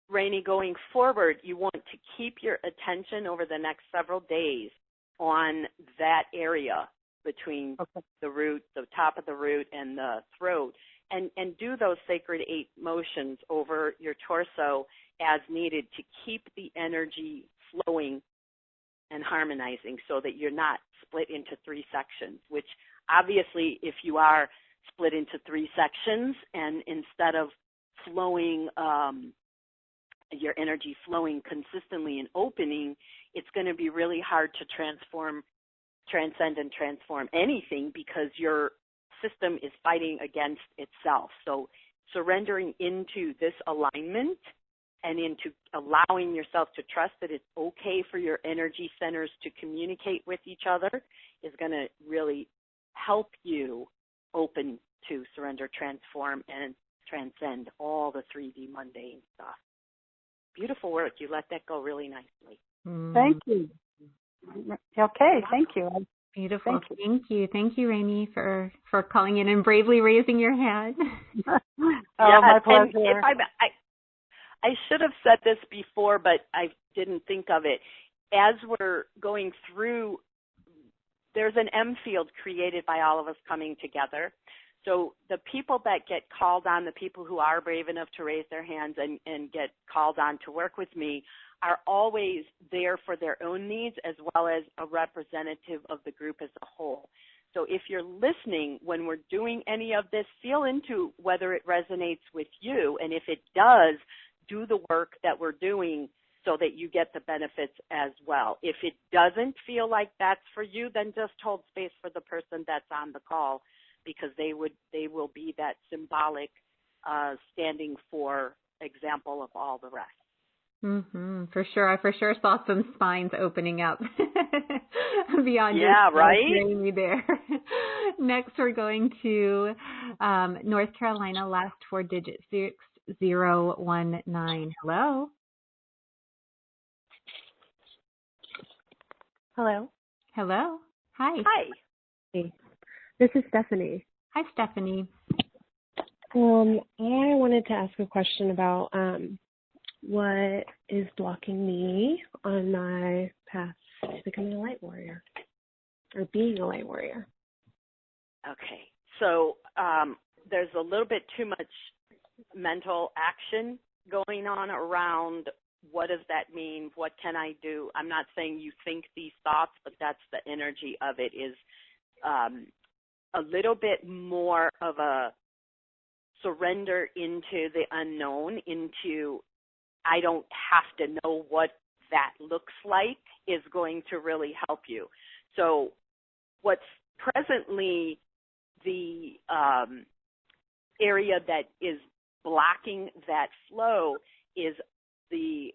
Speaker 2: Rainey, going forward, you want to keep your attention over the next several days on that area between the root, the top of the root, and the throat, and do those sacred 8 motions over your torso as needed to keep the energy flowing and harmonizing so that you're not split into 3 sections, which obviously if you are split into 3 sections and instead of flowing, your energy flowing consistently and opening, it's going to be really hard to transcend and transform anything because your system is fighting against itself. So surrendering into this alignment and into allowing yourself to trust that it's okay for your energy centers to communicate with each other is going to really help you open to surrender, transform, and transcend all the 3D mundane stuff. Beautiful work. You let that go really nicely.
Speaker 3: Thank you. Okay, thank you.
Speaker 1: Beautiful. Thank you. Thank you, Rainey, for calling in and bravely raising your hand.
Speaker 3: My pleasure.
Speaker 2: And I should have said this before, but I didn't think of it. As we're going through, there's an M field created by all of us coming together. So the people that get called on, the people who are brave enough to raise their hands and get called on to work with me, are always there for their own needs as well as a representative of the group as a whole. So if you're listening when we're doing any of this, feel into whether it resonates with you. And if it does, do the work that we're doing so that you get the benefits as well. If it doesn't feel like that's for you, then just hold space for the person that's on the call, because they will be that symbolic standing for example of all the rest.
Speaker 1: For sure. I for sure saw some spines opening up beyond
Speaker 2: yeah,
Speaker 1: your
Speaker 2: right?
Speaker 1: me there. Next, we're going to North Carolina, last four digits, 6019. Hello.
Speaker 4: Hello.
Speaker 1: Hello. Hi.
Speaker 2: Hi.
Speaker 4: Hey, this is Stephanie.
Speaker 1: Hi, Stephanie.
Speaker 4: I wanted to ask a question about what is blocking me on my path to becoming a light warrior or being a light warrior.
Speaker 2: Okay. So there's a little bit too much mental action going on around what does that mean? What can I do? I'm not saying you think these thoughts, but that's the energy of it is a little bit more of a surrender into the unknown, into I don't have to know what that looks like is going to really help you. So what's presently the area that is blocking that flow is the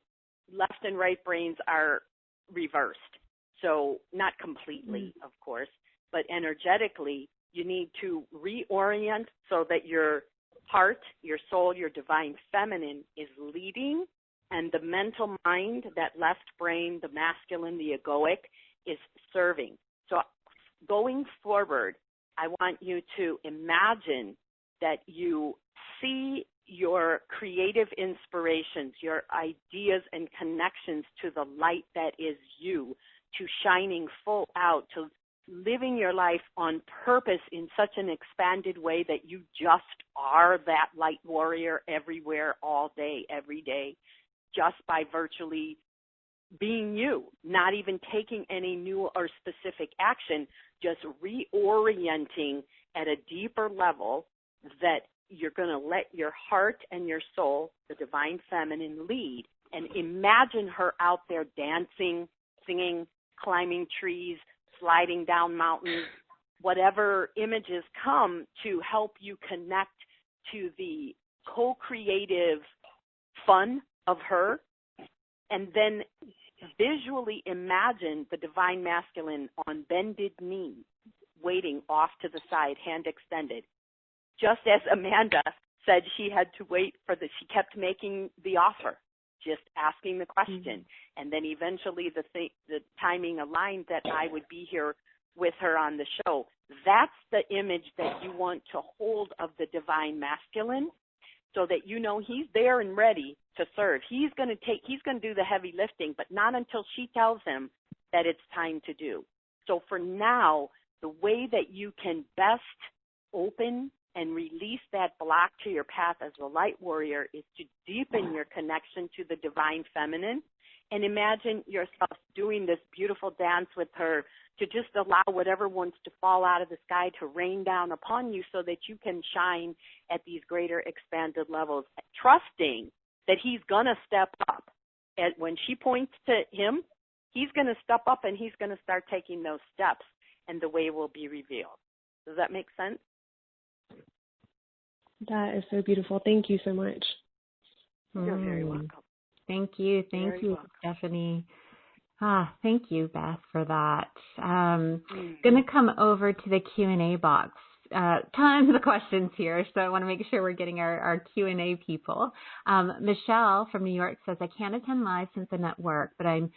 Speaker 2: left and right brains are reversed. So not completely, of course, but energetically, you need to reorient so that your heart, your soul, your divine feminine is leading, and the mental mind, that left brain, the masculine, the egoic, is serving. So going forward, I want you to imagine that you see your creative inspirations, your ideas and connections to the light that is you, to shining full out, to living your life on purpose in such an expanded way that you just are that light warrior everywhere, all day, every day, just by virtually being you, not even taking any new or specific action, just reorienting at a deeper level that you're going to let your heart and your soul, the divine feminine, lead. And imagine her out there dancing, singing, climbing trees, sliding down mountains, whatever images come to help you connect to the co-creative fun of her. And then visually imagine the divine masculine on bended knee, waiting off to the side, hand extended. Just as Amanda said she had to wait for she kept making the offer, just asking the question. And then eventually the timing aligned that I would be here with her on the show. That's the image that you want to hold of the divine masculine, so that you know he's there and ready to serve. He's going to do the heavy lifting, but not until she tells him that it's time to do. So for now, the way that you can best open and release that block to your path as a light warrior is to deepen your connection to the divine feminine, and imagine yourself doing this beautiful dance with her, to just allow whatever wants to fall out of the sky to rain down upon you so that you can shine at these greater expanded levels, trusting that he's going to step up. And when she points to him, he's going to step up and he's going to start taking those steps, and the way will be revealed. Does that make sense?
Speaker 4: That is so beautiful. Thank you so much.
Speaker 2: You're very welcome.
Speaker 1: Thank you. Thank you, Stephanie. Thank you, Beth, for that. Going to come over to the Q&A box. Tons of questions here, so I want to make sure we're getting our Q&A people. Michelle from New York says, I can't attend live since I'm at work, but I'm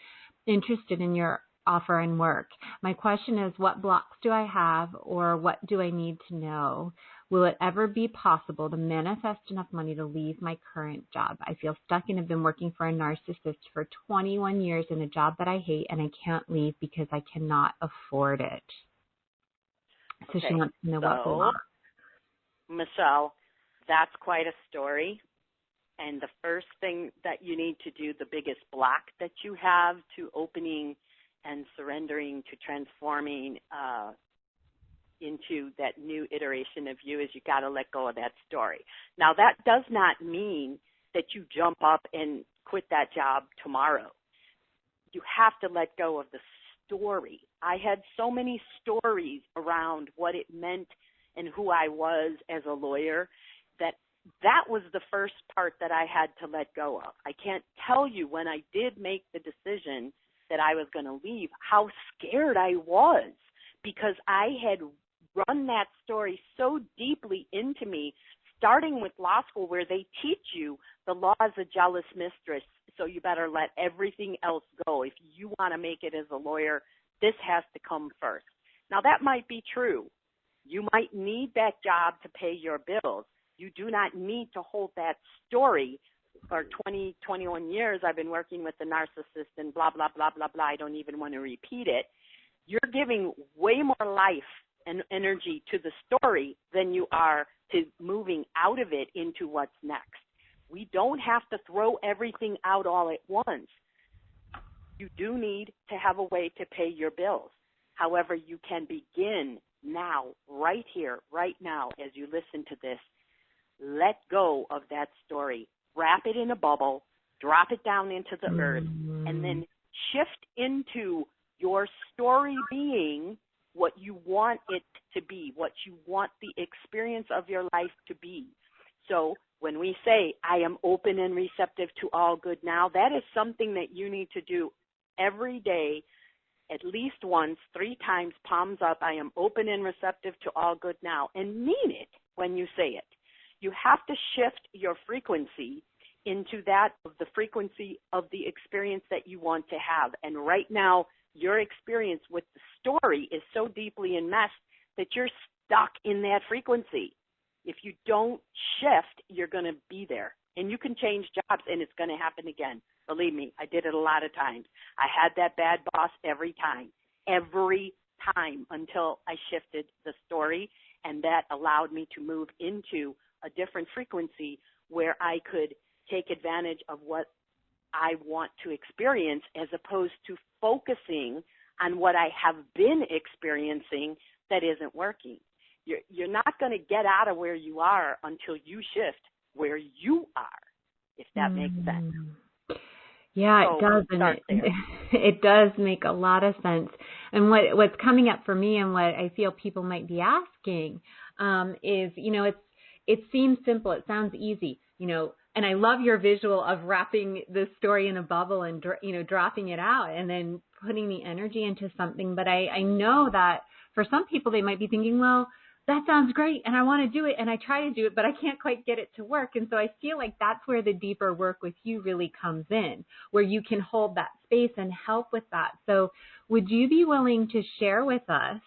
Speaker 1: interested in your offer and work. My question is, what blocks do I have, or what do I need to know? Will it ever be possible to manifest enough money to leave my current job? I feel stuck and have been working for a narcissist for 21 years in a job that I hate, and I can't leave because I cannot afford it. So she wants to know what blocks.
Speaker 2: Michelle, that's quite a story. And the first thing that you need to do, the biggest block that you have to opening and surrendering to transforming into that new iteration of you, is you got to let go of that story. Now, that does not mean that you jump up and quit that job tomorrow. You have to let go of the story. I had so many stories around what it meant and who I was as a lawyer that that was the first part that I had to let go of. I can't tell you when I did make the decision that I was going to leave, how scared I was, because I had run that story so deeply into me, starting with law school where they teach you the law is a jealous mistress, so you better let everything else go. If you want to make it as a lawyer, this has to come first. Now, that might be true. You might need that job to pay your bills. You do not need to hold that story. For 20, 21 years, I've been working with the narcissist and blah, blah, blah, blah, blah. I don't even want to repeat it. You're giving way more life and energy to the story than you are to moving out of it into what's next. We don't have to throw everything out all at once. You do need to have a way to pay your bills. However, you can begin now, right here, right now, as you listen to this. Let go of that story. Wrap it in a bubble, drop it down into the earth, and then shift into your story being what you want it to be, what you want the experience of your life to be. So when we say, I am open and receptive to all good now, that is something that you need to do every day, at least once, 3 times, palms up. I am open and receptive to all good now, and mean it when you say it. You have to shift your frequency into that of the frequency of the experience that you want to have. And right now, your experience with the story is so deeply enmeshed that you're stuck in that frequency. If you don't shift, you're going to be there. And you can change jobs, and it's going to happen again. Believe me, I did it a lot of times. I had that bad boss every time until I shifted the story, and that allowed me to move into a different frequency where I could take advantage of what I want to experience as opposed to focusing on what I have been experiencing that isn't working. You're not going to get out of where you are until you shift where you are, if that makes sense.
Speaker 1: Yeah, it does. And it does make a lot of sense. And what's coming up for me and what I feel people might be asking is, it seems simple. It sounds easy, and I love your visual of wrapping the story in a bubble and, dropping it out and then putting the energy into something. But I know that for some people, they might be thinking, well, that sounds great and I want to do it and I try to do it, but I can't quite get it to work. And so I feel like that's where the deeper work with you really comes in, where you can hold that space and help with that. So would you be willing to share with us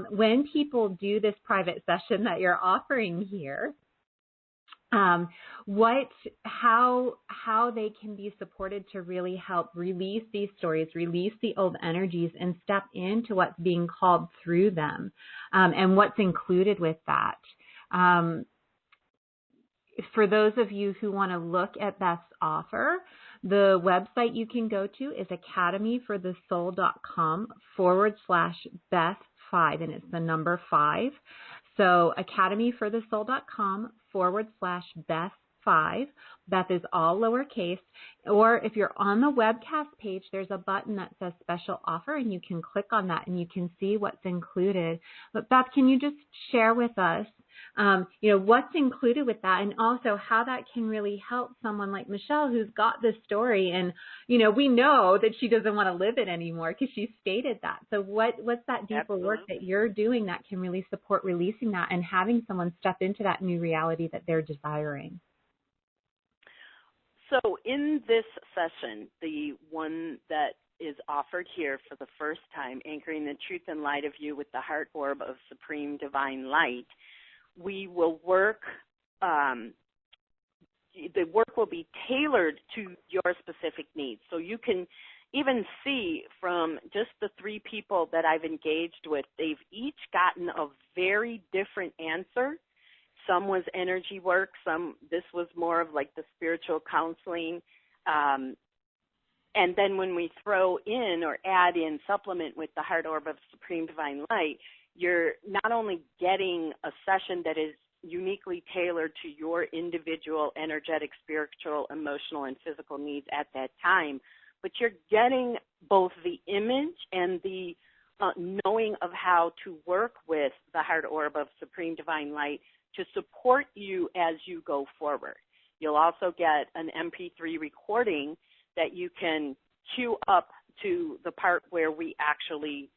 Speaker 1: when people do this private session that you're offering here, how they can be supported to really help release these stories, release the old energies, and step into what's being called through them, and what's included with that. For those of you who want to look at Beth's offer, the website you can go to is academyforthesoul.com/Beth5, and it's the number 5. So academyforthesoul.com/Beth5. Beth is all lowercase. Or if you're on the webcast page, there's a button that says special offer, and you can click on that and you can see what's included. But Beth, can you just share with us, what's included with that, and also how that can really help someone like Michelle who's got this story, and we know that she doesn't want to live it anymore because she stated that. So what's that deeper work that you're doing that can really support releasing that and having someone step into that new reality that they're desiring?
Speaker 2: So in this session, the one that is offered here for the first time, Anchoring the Truth and Light of You with the Heart Orb of Supreme Divine Light, we will work, the work will be tailored to your specific needs. So you can even see from just the 3 people that I've engaged with, they've each gotten a very different answer. Some was energy work, this was more of like the spiritual counseling. And then when we throw in or add in, supplement with the Heart Orb of Supreme Divine Light, you're not only getting a session that is uniquely tailored to your individual energetic, spiritual, emotional, and physical needs at that time, but you're getting both the image and the knowing of how to work with the Heart Orb of Supreme Divine Light to support you as you go forward. You'll also get an MP3 recording that you can cue up to the part where we actually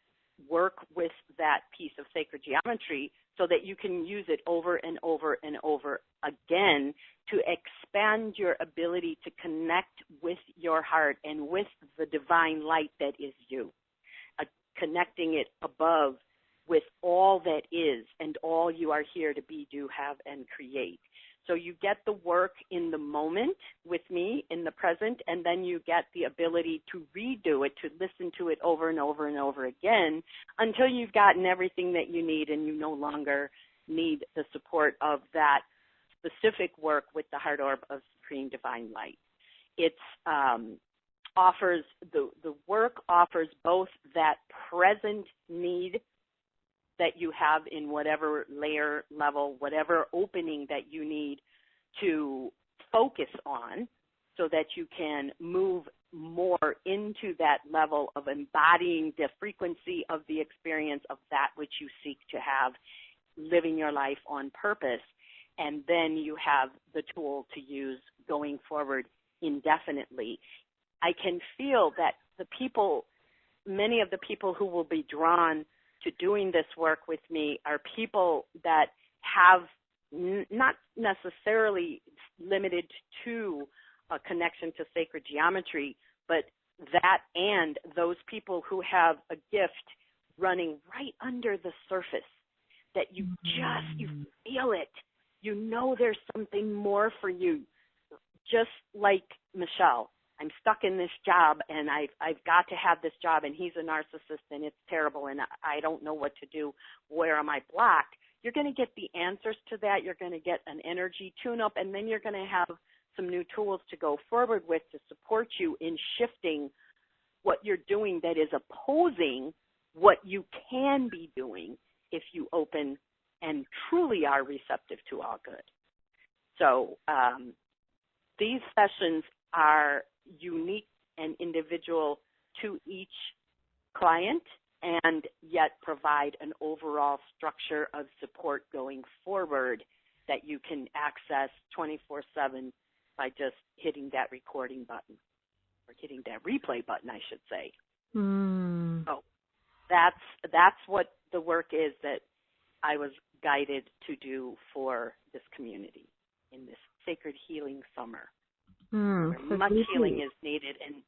Speaker 2: work with that piece of sacred geometry so that you can use it over and over and over again to expand your ability to connect with your heart and with the divine light that is you, connecting it above with all that is and all you are here to be, do, have, and create. So you get the work in the moment with me in the present, and then you get the ability to redo it, to listen to it over and over and over again until you've gotten everything that you need and you no longer need the support of that specific work with the heart orb of Supreme Divine Light. It's offers the work offers both that present need that you have in whatever layer, level, whatever opening that you need to focus on so that you can move more into that level of embodying the frequency of the experience of that which you seek to have, living your life on purpose. And then you have the tool to use going forward indefinitely. I can feel that many of the people who will be drawn to doing this work with me are people that have not necessarily limited to a connection to sacred geometry, but that and those people who have a gift running right under the surface that you feel it. You know there's something more for you. Just like Michelle, I'm stuck in this job and I've got to have this job and he's a narcissist and it's terrible and I don't know what to do. Where am I blocked? You're going to get the answers to that. You're going to get an energy tune-up, and then you're going to have some new tools to go forward with to support you in shifting what you're doing that is opposing what you can be doing if you open and truly are receptive to all good. So these sessions are unique and individual to each client and yet provide an overall structure of support going forward that you can access 24/7 by just hitting that recording button or hitting that replay button, I should say. So that's what the work is that I was guided to do for this community in this sacred healing summer. Much healing is needed, and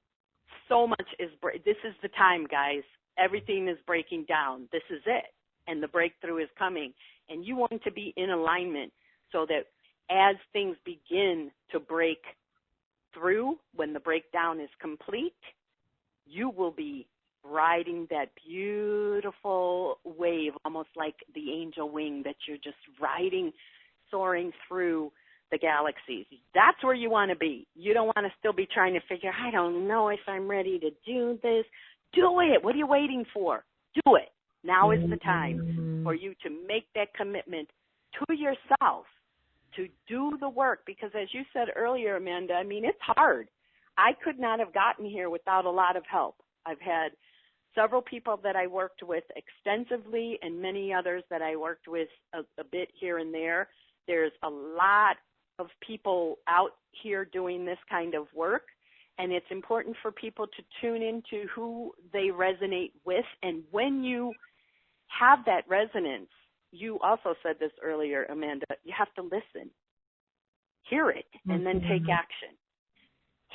Speaker 2: so much is. This is the time, guys. Everything is breaking down. This is it, and the breakthrough is coming. And you want to be in alignment so that as things begin to break through, when the breakdown is complete, you will be riding that beautiful wave, almost like the angel wing that you're just riding, soaring through the galaxies. That's where you want to be. You don't want to still be trying to figure, I don't know if I'm ready to do this. Do it. What are you waiting for? Do it. Now is the time for you to make that commitment to yourself to do the work, because as you said earlier, Amanda, I mean, it's hard. I could not have gotten here without a lot of help. I've had several people that I worked with extensively and many others that I worked with a bit here and there. There's a lot of people out here doing this kind of work, and it's important for people to tune into who they resonate with. And when you have that resonance, you also said this earlier, Amanda, you have to listen, hear it, and then take action.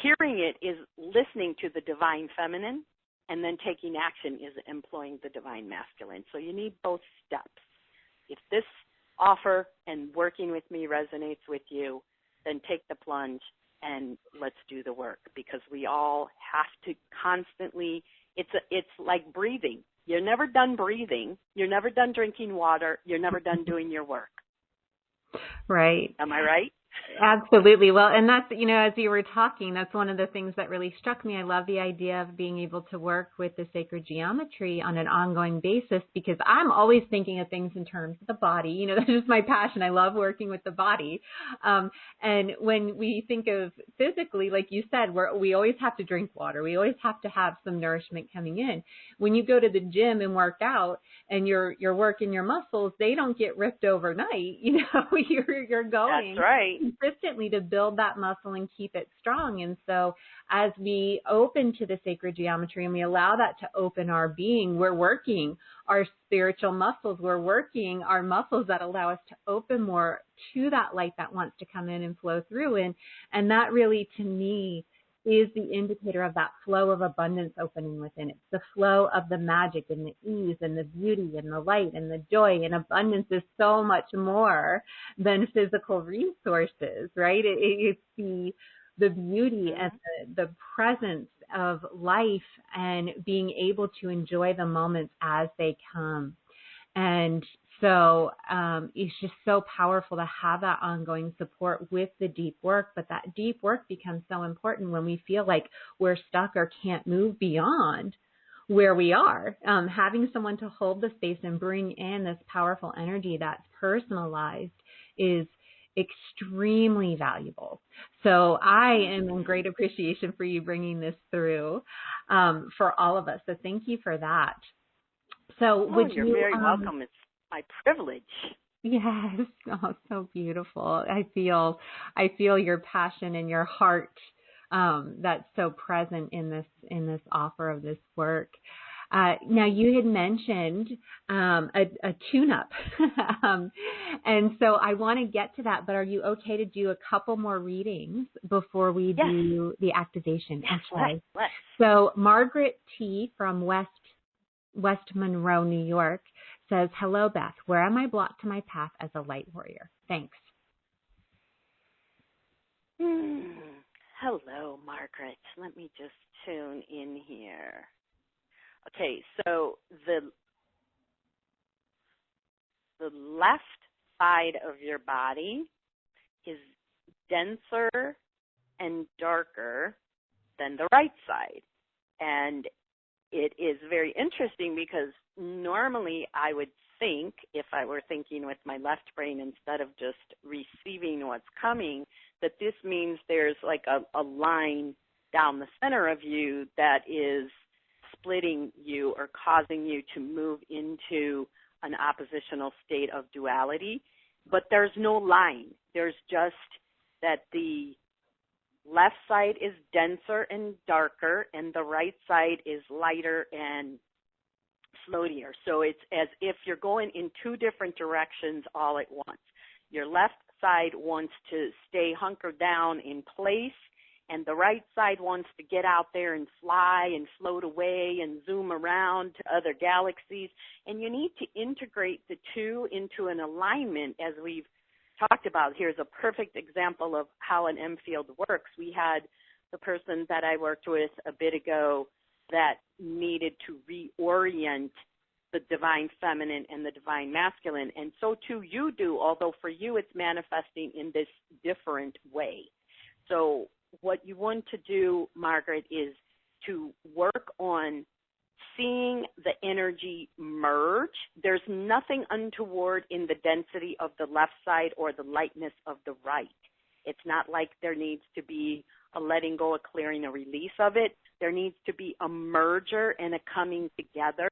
Speaker 2: Hearing it is listening to the divine feminine, and then taking action is employing the divine masculine. So you need both steps. If this offer and working with me resonates with you, then take the plunge and let's do the work, because we all have to constantly, it's like breathing. You're never done breathing. You're never done drinking water. You're never done doing your work.
Speaker 1: Right.
Speaker 2: Am I right?
Speaker 1: Absolutely. Well, and that's, as you were talking, that's one of the things that really struck me. I love the idea of being able to work with the sacred geometry on an ongoing basis, because I'm always thinking of things in terms of the body. That's just my passion. I love working with the body. And when we think of physically, like you said, we always have to drink water. We always have to have some nourishment coming in. When you go to the gym and work out and you're working your muscles, they don't get ripped overnight. You're going.
Speaker 2: That's right.
Speaker 1: Consistently to build that muscle and keep it strong. And so as we open to the sacred geometry and we allow that to open our being, we're working our spiritual muscles. We're working our muscles that allow us to open more to that light that wants to come in and flow through. And that really, to me, is the indicator of that flow of abundance opening within. It's the flow of the magic and the ease and the beauty and the light and the joy. And abundance is so much more than physical resources, right? It's the beauty and the presence of life and being able to enjoy the moments as they come. And so it's just so powerful to have that ongoing support with the deep work. But that deep work becomes so important when we feel like we're stuck or can't move beyond where we are. Having someone to hold the space and bring in this powerful energy that's personalized is extremely valuable. So I am in great appreciation for you bringing this through for all of us. So thank you for that. So
Speaker 2: you're very welcome. It's my privilege.
Speaker 1: Yes. Oh, so beautiful. I feel your passion and your heart that's so present in this offer of this work. Now you had mentioned a tune-up, and so I want to get to that. But are you okay to do a couple more readings before we do the activation?
Speaker 2: Yes,
Speaker 1: okay.
Speaker 2: let's.
Speaker 1: So Margaret T. from West Monroe, New York, says, "Hello, Beth. Where am I blocked to my path as a light warrior? Thanks."
Speaker 2: Hello, Margaret. Let me just tune in here. Okay, so the left side of your body is denser and darker than the right side. And it is very interesting because normally I would think, if I were thinking with my left brain instead of just receiving what's coming, that this means there's like a line down the center of you that is splitting you or causing you to move into an oppositional state of duality. But there's no line. There's just that the left side is denser and darker, and the right side is lighter and floatier. So it's as if you're going in two different directions all at once. Your left side wants to stay hunkered down in place, and the right side wants to get out there and fly and float away and zoom around to other galaxies. And you need to integrate the two into an alignment, as we've talked about. Here's a perfect example of how an M field works. We had the person that I worked with a bit ago that needed to reorient the divine feminine and the divine masculine, and so too you do, although for you it's manifesting in this different way. So what you want to do, Margaret, is to work on seeing the energy merge. There's nothing untoward in the density of the left side or the lightness of the right. It's not like there needs to be a letting go, a clearing, a release of it. There needs to be a merger and a coming together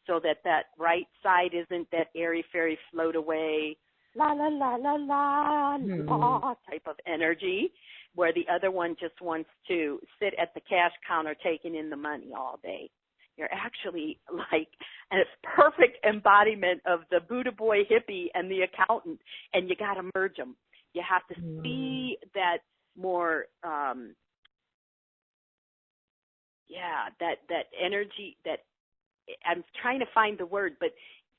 Speaker 2: so that right side isn't that airy-fairy float away, la, la, la, la, la, la type of energy, where the other one just wants to sit at the cash counter taking in the money all day. You're actually like a perfect embodiment of the Buddha boy hippie and the accountant, and you got to merge them. You have to see that more, that energy, that I'm trying to find the word, but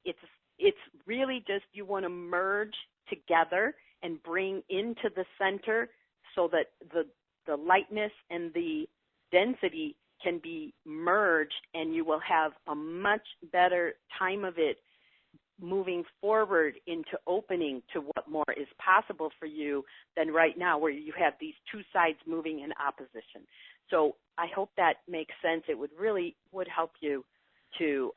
Speaker 2: it's really just you want to merge together and bring into the center so that the lightness and the density can be merged, and you will have a much better time of it moving forward into opening to what more is possible for you than right now, where you have these two sides moving in opposition. So I hope that makes sense. It would help you to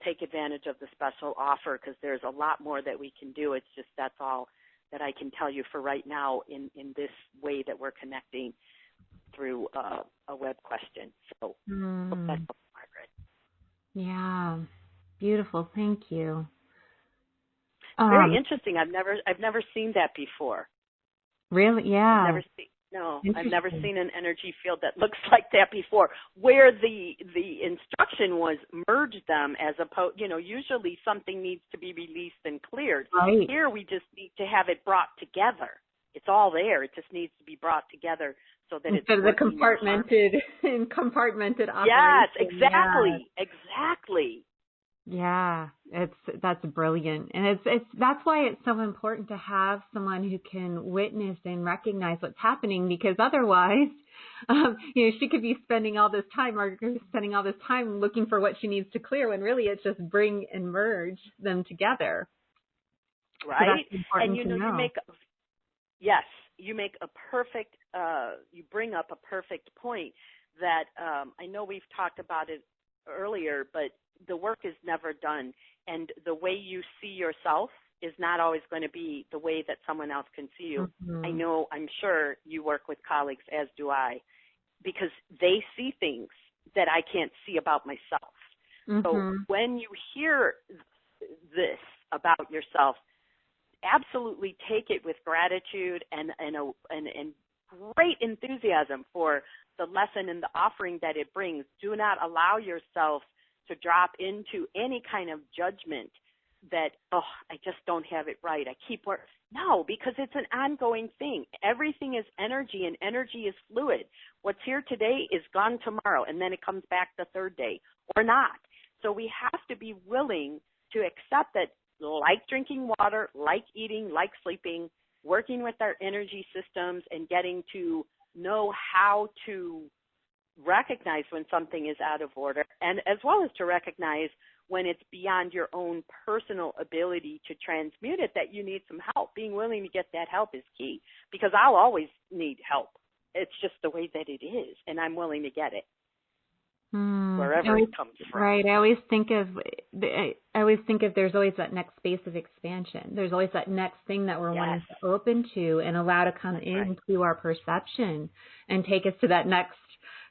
Speaker 2: take advantage of the special offer, because there's a lot more that we can do. It's just that's all that I can tell you for right now in this way that we're connecting through a web question. So hope that helps, Margaret.
Speaker 1: Yeah. Beautiful. Thank you.
Speaker 2: Very interesting. I've never seen that before.
Speaker 1: Really? Yeah.
Speaker 2: I've never seen an energy field that looks like that before, where the instruction was merge them as opposed, usually something needs to be released and cleared.
Speaker 1: Right.
Speaker 2: Here we just need to have it brought together. It's all there. It just needs to be brought together so that
Speaker 1: instead of the compartmented operation.
Speaker 2: Yes, exactly.
Speaker 1: Yeah.
Speaker 2: Exactly.
Speaker 1: Yeah, that's brilliant. And that's why it's so important to have someone who can witness and recognize what's happening, because otherwise, she could be spending all this time looking for what she needs to clear, when really it's just bring and merge them together.
Speaker 2: Right.
Speaker 1: So and
Speaker 2: you make a perfect, you bring up a perfect point that I know we've talked about it earlier, but the work is never done, and the way you see yourself is not always going to be the way that someone else can see you. Mm-hmm. I'm sure you work with colleagues, as do I, because they see things that I can't see about myself. Mm-hmm. So when you hear this about yourself, absolutely take it with gratitude and great enthusiasm for the lesson and the offering that it brings. Do not allow yourself to drop into any kind of judgment that, I just don't have it right. I keep working. No, because it's an ongoing thing. Everything is energy, and energy is fluid. What's here today is gone tomorrow, and then it comes back the third day, or not. So we have to be willing to accept that, like drinking water, like eating, like sleeping, working with our energy systems and getting to know how to recognize when something is out of order, and as well as to recognize when it's beyond your own personal ability to transmute it, that you need some help. Being willing to get that help is key, because I'll always need help. It's just the way that it is, and I'm willing to get it wherever it comes from.
Speaker 1: Right. I always think of there's always that next space of expansion. There's always that next thing that we're wanting to open to and allow to come into our perception and take us to that next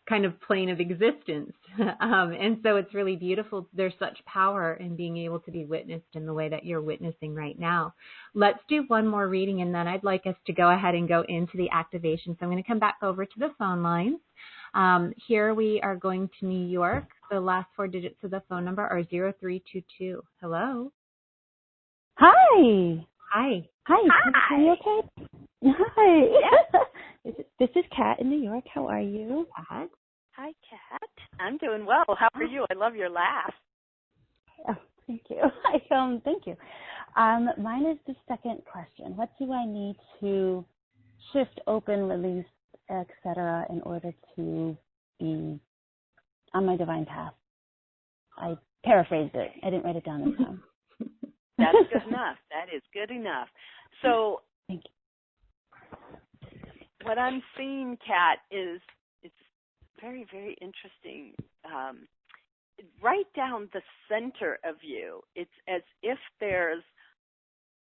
Speaker 1: kind of plane of existence. And so it's really beautiful. There's such power in being able to be witnessed in the way that you're witnessing right now. Let's do one more reading, and then I'd like us to go ahead and go into the activation. So I'm going to come back over to the phone lines. Here we are going to New York. The last four digits of the phone number are 0322. Hello.
Speaker 5: Hi.
Speaker 1: Hi.
Speaker 5: Are you okay? Hi. Yeah. This is Kat in New York. How are you?
Speaker 1: Kat.
Speaker 2: Hi, Kat. I'm doing well. How are you? I love your laugh.
Speaker 5: Oh, thank you. Thank you. Mine is the second question. What do I need to shift, open, release, etc., in order to be on my divine path? I paraphrased it. I didn't write it down this time.
Speaker 2: That's good enough. That is good enough. So
Speaker 5: thank you.
Speaker 2: What I'm seeing, Kat, is it's very, very interesting. Right down the center of you, it's as if there's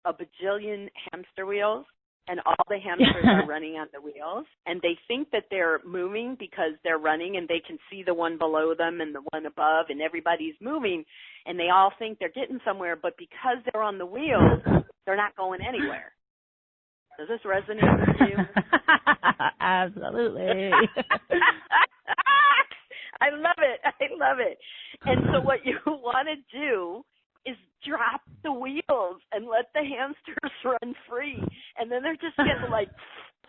Speaker 2: a bajillion hamster wheels, and all the hamsters are running on the wheels, and they think that they're moving because they're running, and they can see the one below them and the one above, and everybody's moving, and they all think they're getting somewhere, but because they're on the wheels, they're not going anywhere. Does this resonate with you?
Speaker 5: Absolutely.
Speaker 2: I love it. And so what you want to do is drop the wheels and let the hamsters run free. And then they're just going to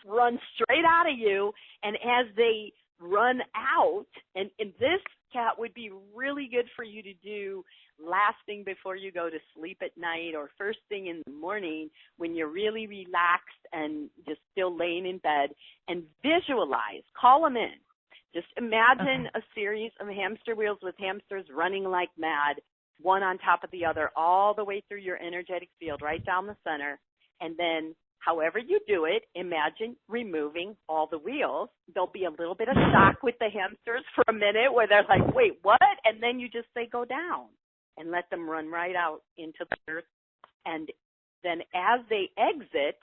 Speaker 2: run straight out of you. And as they run out, and this, Kat, would be really good for you to do last thing before you go to sleep at night, or first thing in the morning when you're really relaxed and just still laying in bed, and visualize, call them in. Just imagine a series of hamster wheels with hamsters running like mad, one on top of the other, all the way through your energetic field, right down the center. And then however you do it, imagine removing all the wheels. There'll be a little bit of shock with the hamsters for a minute where they're like, wait, what? And then you just say go down and let them run right out into the earth. And then as they exit,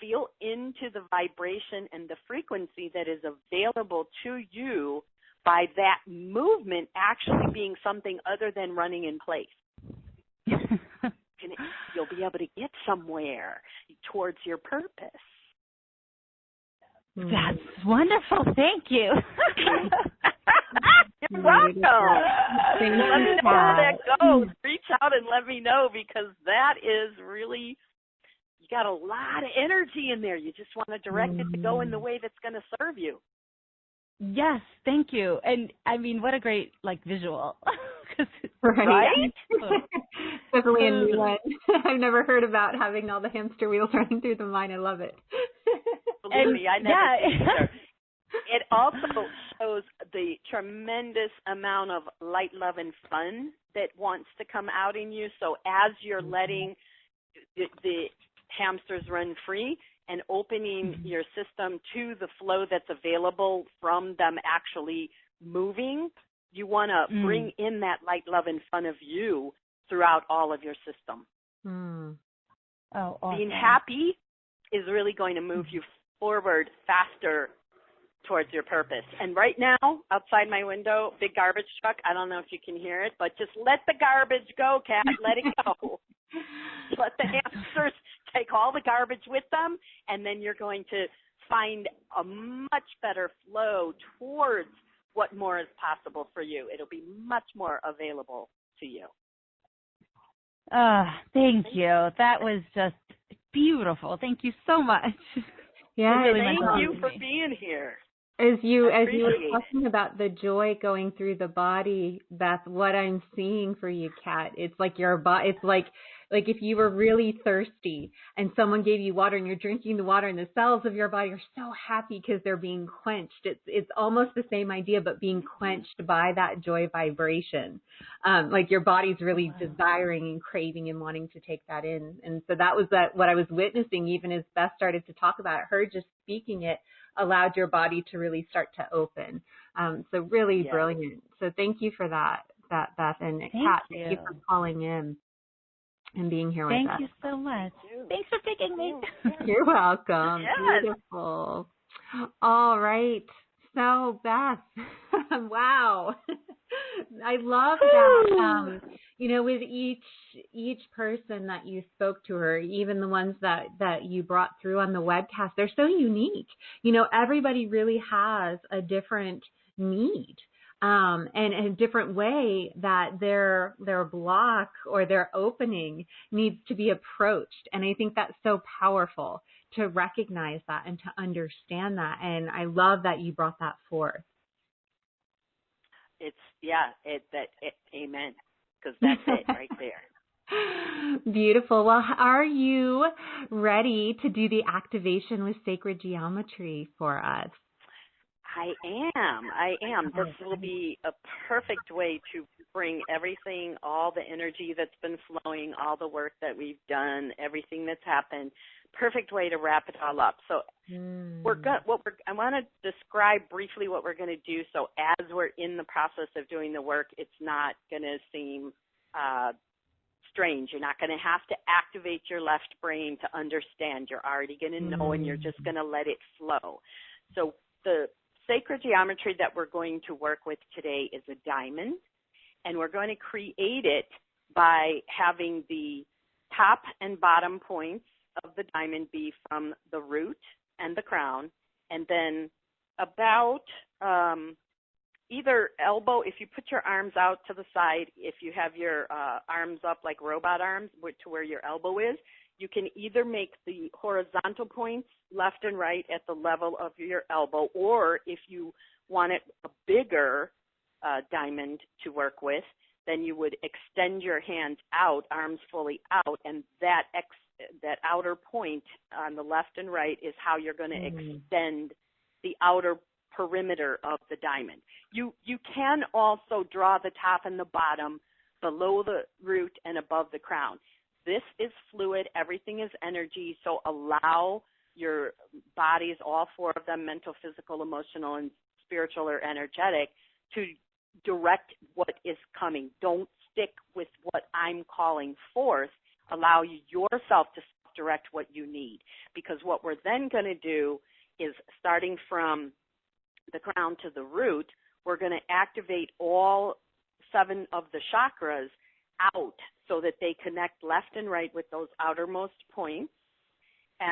Speaker 2: feel into the vibration and the frequency that is available to you by that movement actually being something other than running in place. And you'll be able to get somewhere towards your purpose.
Speaker 5: That's wonderful. Thank you.
Speaker 2: You're welcome. Let me know how that goes. Reach out and let me know, because that is really, you got a lot of energy in there. You just want to direct it to go in the way that's going to serve you.
Speaker 5: Yes, thank you. And I mean, what a great visual.
Speaker 2: Right?
Speaker 1: Definitely a new one. I've never heard about having all the hamster wheels running through the mind. I love it.
Speaker 2: Believe me, I never did either. It also shows the tremendous amount of light, love, and fun that wants to come out in you. So as you're letting the hamsters run free and opening your system to the flow that's available from them actually moving, you want to bring in that light, love, and fun of you throughout all of your system.
Speaker 5: Oh, awesome.
Speaker 2: Being happy is really going to move you forward faster towards your purpose. And right now, outside my window, big garbage truck, I don't know if you can hear it, but just let the garbage go, Kat. Let it go. Let the hamsters take all the garbage with them, and then you're going to find a much better flow towards what more is possible for you. It'll be much more available to you.
Speaker 5: Thank you. That was just beautiful. Thank you so much.
Speaker 1: Yeah,
Speaker 2: really thank you for being here.
Speaker 1: As you were talking about the joy going through the body, that's what I'm seeing for you, Kat. It's like your body. It's like if you were really thirsty and someone gave you water and you're drinking the water, and the cells of your body are so happy because they're being quenched. It's almost the same idea, but being quenched by that joy vibration. Like your body's really desiring and craving and wanting to take that in. And so that was what I was witnessing, even as Beth started to talk about it. Her just speaking it allowed your body to really start to open. So really brilliant. So thank you for that, Beth. And Kat, thank you for calling in and being here with us.
Speaker 5: Thank you so much. Thanks for picking me.
Speaker 1: You're welcome.
Speaker 2: Yes.
Speaker 1: Beautiful. All right. So, Beth, wow. I love that, with each person that you spoke to, her, even the ones that you brought through on the webcast, they're so unique. Everybody really has a different need. And a different way that their block or their opening needs to be approached. And I think that's so powerful to recognize that and to understand that. And I love that you brought that forth.
Speaker 2: Amen. Because that's it right there.
Speaker 1: Beautiful. Well, are you ready to do the activation with sacred geometry for us?
Speaker 2: I am. This will be a perfect way to bring everything, all the energy that's been flowing, all the work that we've done, everything that's happened. Perfect way to wrap it all up. So I want to describe briefly what we're going to do. So as we're in the process of doing the work, it's not going to seem strange. You're not going to have to activate your left brain to understand. You're already going to know, and you're just going to let it flow. So the sacred geometry that we're going to work with today is a diamond, and we're going to create it by having the top and bottom points of the diamond be from the root and the crown, and then about either elbow, if you put your arms out to the side, if you have your arms up like robot arms to where your elbow is, you can either make the horizontal points left and right at the level of your elbow, or if you want it a bigger diamond to work with, then you would extend your hands out, arms fully out, and that outer point on the left and right is how you're going to extend the outer perimeter of the diamond. You can also draw the top and the bottom below the root and above the crown. This is fluid. Everything is energy. So allow your bodies, all four of them, mental, physical, emotional, and spiritual or energetic, to direct what is coming. Don't stick with what I'm calling forth. Allow yourself to direct what you need. Because what we're then going to do is, starting from the crown to the root, we're going to activate all 7 of the chakras out so that they connect left and right with those outermost points.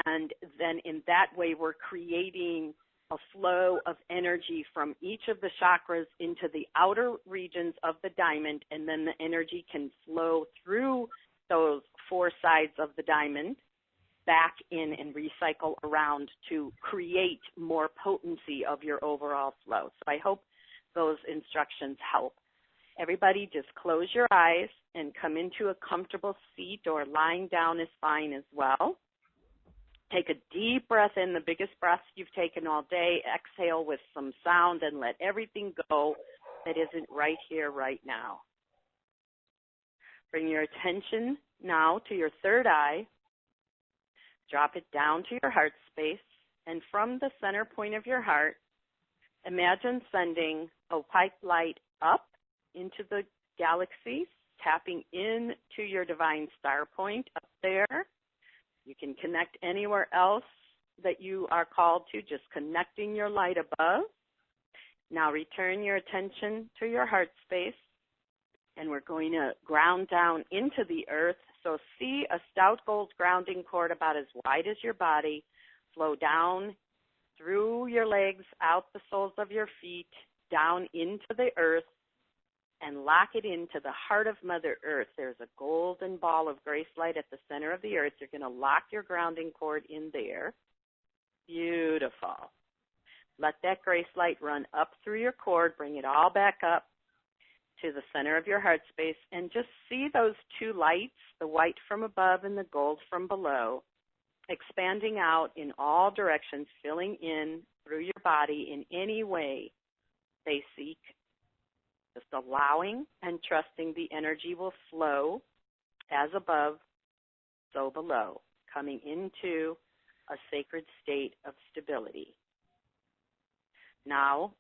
Speaker 2: And then in that way, we're creating a flow of energy from each of the chakras into the outer regions of the diamond, and then the energy can flow through those 4 sides of the diamond back in and recycle around to create more potency of your overall flow. So I hope those instructions help. Everybody just close your eyes and come into a comfortable seat, or lying down is fine as well. Take a deep breath in, the biggest breath you've taken all day. Exhale with some sound and let everything go that isn't right here, right now. Bring your attention now to your third eye. Drop it down to your heart space. And from the center point of your heart, imagine sending a white light up into the galaxy, tapping into your divine star point up there. You can connect anywhere else that you are called to, just connecting your light above. Now return your attention to your heart space, and we're going to ground down into the earth. So see a stout gold grounding cord about as wide as your body flow down through your legs, out the soles of your feet, down into the earth, and lock it into the heart of Mother Earth. There's a golden ball of grace light at the center of the earth. You're going to lock your grounding cord in there. Beautiful. Let that grace light run up through your cord. Bring it all back up to the center of your heart space, and just see those 2 lights, the white from above and the gold from below, expanding out in all directions, filling in through your body in any way they seek. Just allowing and trusting the energy will flow as above, so below, coming into a sacred state of stability. Now,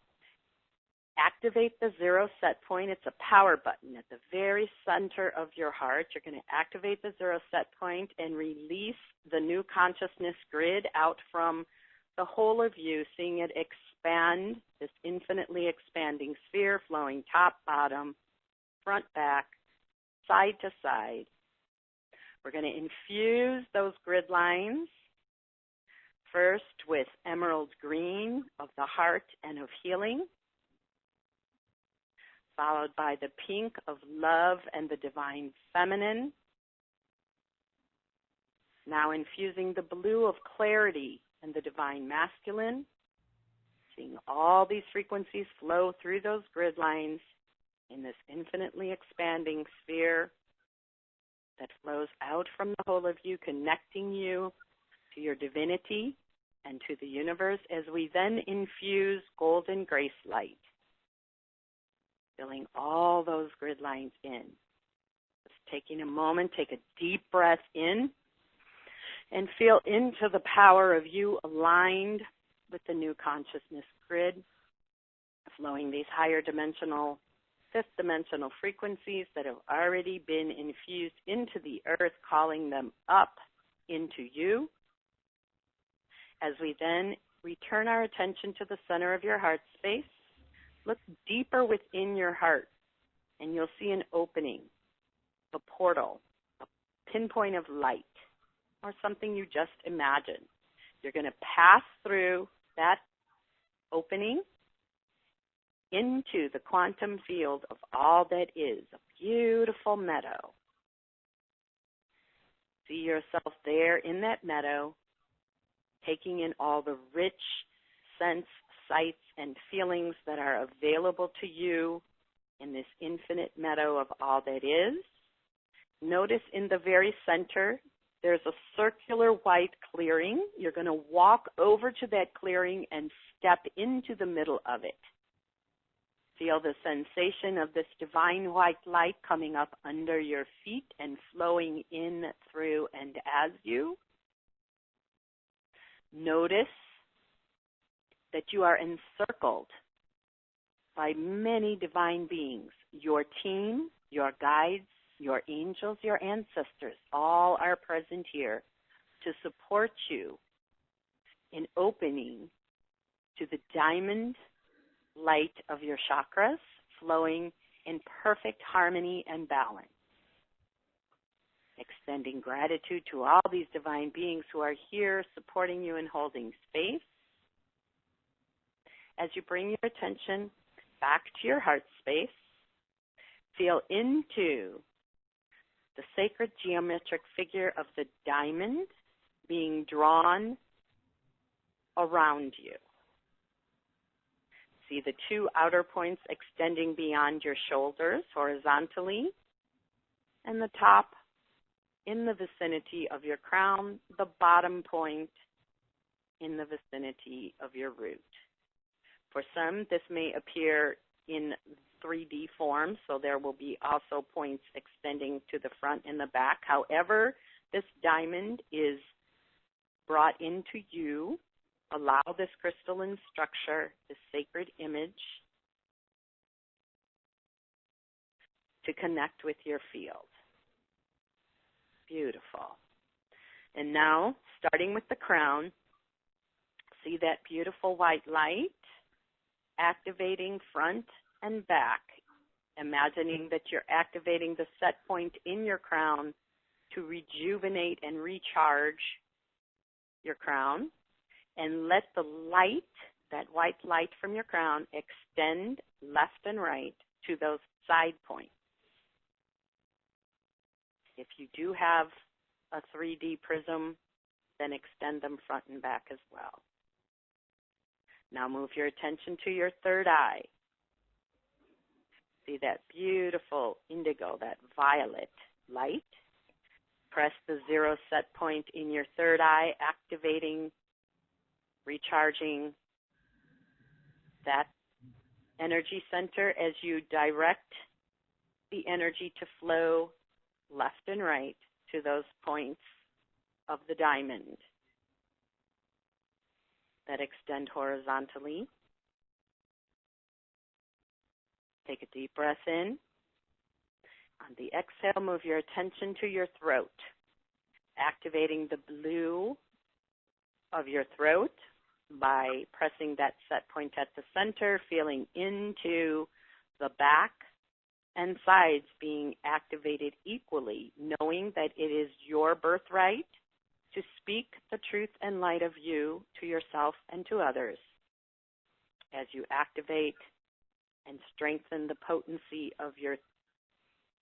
Speaker 2: activate the 0 set point. It's a power button at the very center of your heart. You're going to activate the 0 set point and release the new consciousness grid out from the whole of you, seeing it expand, this infinitely expanding sphere, flowing top, bottom, front, back, side to side. We're going to infuse those grid lines first with emerald green of the heart and of healing, followed by the pink of love and the divine feminine. Now infusing the blue of clarity and the divine masculine, seeing all these frequencies flow through those grid lines in this infinitely expanding sphere that flows out from the whole of you, connecting you to your divinity and to the universe, as we then infuse golden grace light, filling all those grid lines in. Just taking a moment, take a deep breath in and feel into the power of you aligned with the new consciousness grid, flowing these higher dimensional, 5th dimensional frequencies that have already been infused into the earth, calling them up into you. As we then return our attention to the center of your heart space, look deeper within your heart, and you'll see an opening, a portal, a pinpoint of light, or something you just imagine. You're going to pass through that opening into the quantum field of all that is, a beautiful meadow. See yourself there in that meadow, taking in all the rich scents, sights, and feelings that are available to you in this infinite meadow of all that is. Notice in the very center, there's a circular white clearing. You're going to walk over to that clearing and step into the middle of it. Feel the sensation of this divine white light coming up under your feet and flowing in, through, and as you. Notice that you are encircled by many divine beings. Your team, your guides, your angels, your ancestors, all are present here to support you in opening to the diamond light of your chakras, flowing in perfect harmony and balance. Extending gratitude to all these divine beings who are here supporting you and holding space. As you bring your attention back to your heart space, feel into the sacred geometric figure of the diamond being drawn around you. See the two outer points extending beyond your shoulders horizontally, and the top in the vicinity of your crown, the bottom point in the vicinity of your root. For some, this may appear in 3D form, so there will be also points extending to the front and the back. However, this diamond is brought into you. Allow this crystalline structure, this sacred image, to connect with your field. Beautiful. And now, starting with the crown, see that beautiful white light activating front and back, imagining that you're activating the set point in your crown to rejuvenate and recharge your crown. And let the light, that white light from your crown, extend left and right to those side points. If you do have a 3D prism, then extend them front and back as well. Now move your attention to your third eye. See that beautiful indigo, that violet light. Press the 0 set point in your third eye, activating, recharging that energy center as you direct the energy to flow left and right to those points of the diamond that extend horizontally. Take a deep breath in. On the exhale, move your attention to your throat, activating the blue of your throat by pressing that set point at the center, feeling into the back and sides being activated equally, knowing that it is your birthright to speak the truth and light of you to yourself and to others. As you activate and strengthen the potency of your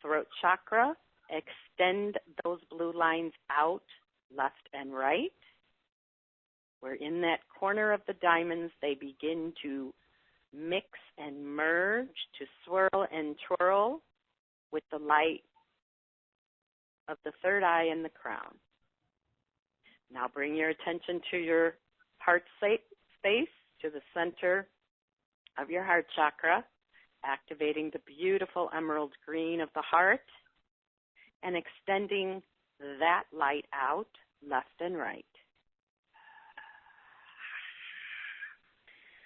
Speaker 2: throat chakra, extend those blue lines out left and right, where in that corner of the diamonds they begin to mix and merge, to swirl and twirl with the light of the third eye and the crown. Now bring your attention to your heart space, to the center of your heart chakra, activating the beautiful emerald green of the heart and extending that light out left and right.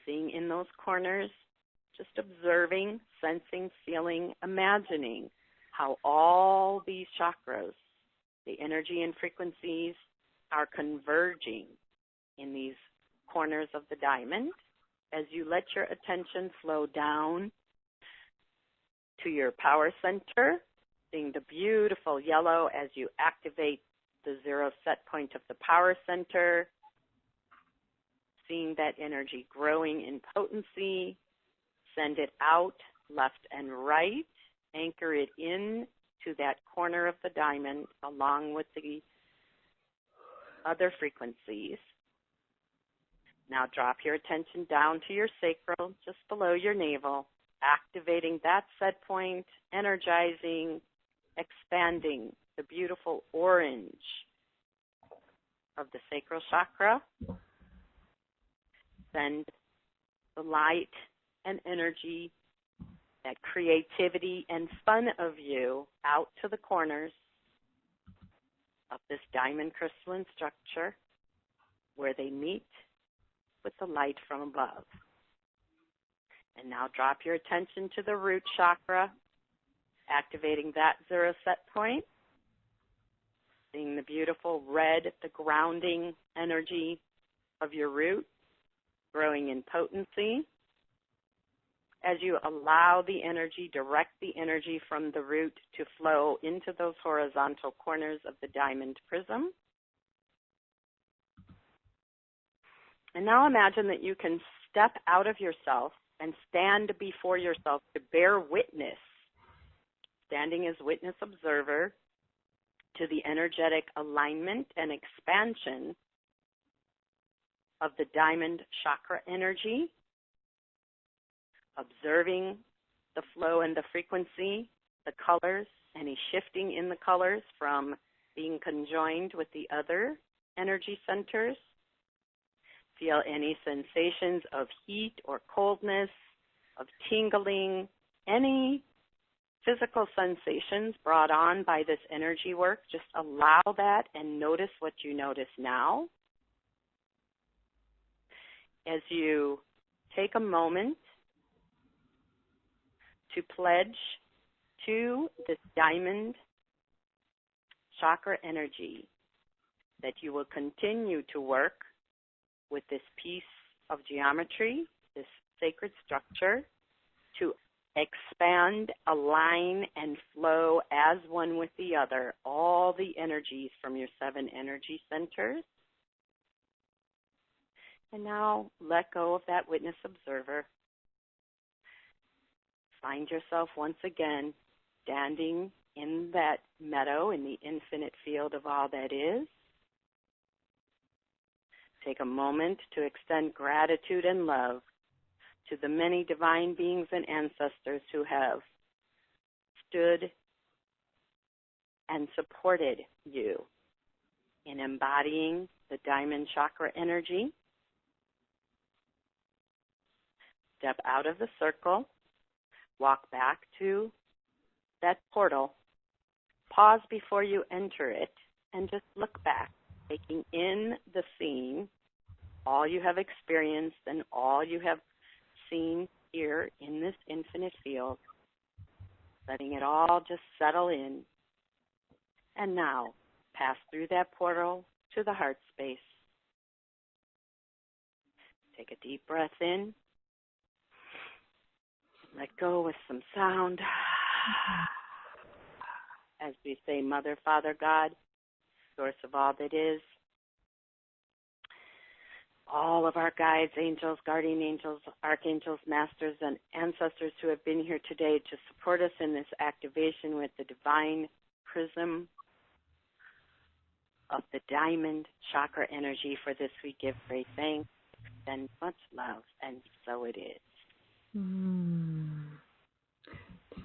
Speaker 2: Seeing in those corners, just observing, sensing, feeling, imagining how all these chakras, the energy and frequencies, are converging in these corners of the diamond as you let your attention flow down to your power center, seeing the beautiful yellow as you activate the 0 set point of the power center, seeing that energy growing in potency, send it out left and right, anchor it in to that corner of the diamond along with the other frequencies. Now drop your attention down to your sacral, just below your navel, activating that set point, energizing, expanding the beautiful orange of the sacral chakra. Send the light and energy that creativity and fun of you out to the corners of this diamond crystalline structure where they meet with the light from above. And now drop your attention to the root chakra, activating that zero set point, seeing the beautiful red, the grounding energy of your root growing in potency. As you allow the energy, direct the energy from the root to flow into those horizontal corners of the diamond prism. And now imagine that you can step out of yourself and stand before yourself to bear witness, standing as witness observer to the energetic alignment and expansion of the diamond chakra energy, observing the flow and the frequency, the colors, any shifting in the colors from being conjoined with the other energy centers. Feel any sensations of heat or coldness, of tingling, any physical sensations brought on by this energy work. Just allow that and notice what you notice now. As you take a moment to pledge to this diamond chakra energy that you will continue to work with this piece of geometry, this sacred structure, to expand, align, and flow as one with the other, all the energies from your 7 energy centers. And now let go of that witness observer. Find yourself once again standing in that meadow, in the infinite field of all that is. Take a moment to extend gratitude and love to the many divine beings and ancestors who have stood and supported you in embodying the diamond chakra energy. Step out of the circle, walk back to that portal, pause before you enter it, and just look back, taking in the scene, all you have experienced and all you have seen here in this infinite field, letting it all just settle in. And now, pass through that portal to the heart space. Take a deep breath in. Let go with some sound. As we say, Mother, Father, God, source of all that is, all of our guides, angels, guardian angels, archangels, masters, and ancestors who have been here today to support us in this activation with the divine prism of the diamond chakra energy. For this we give great thanks and much love, and so it is.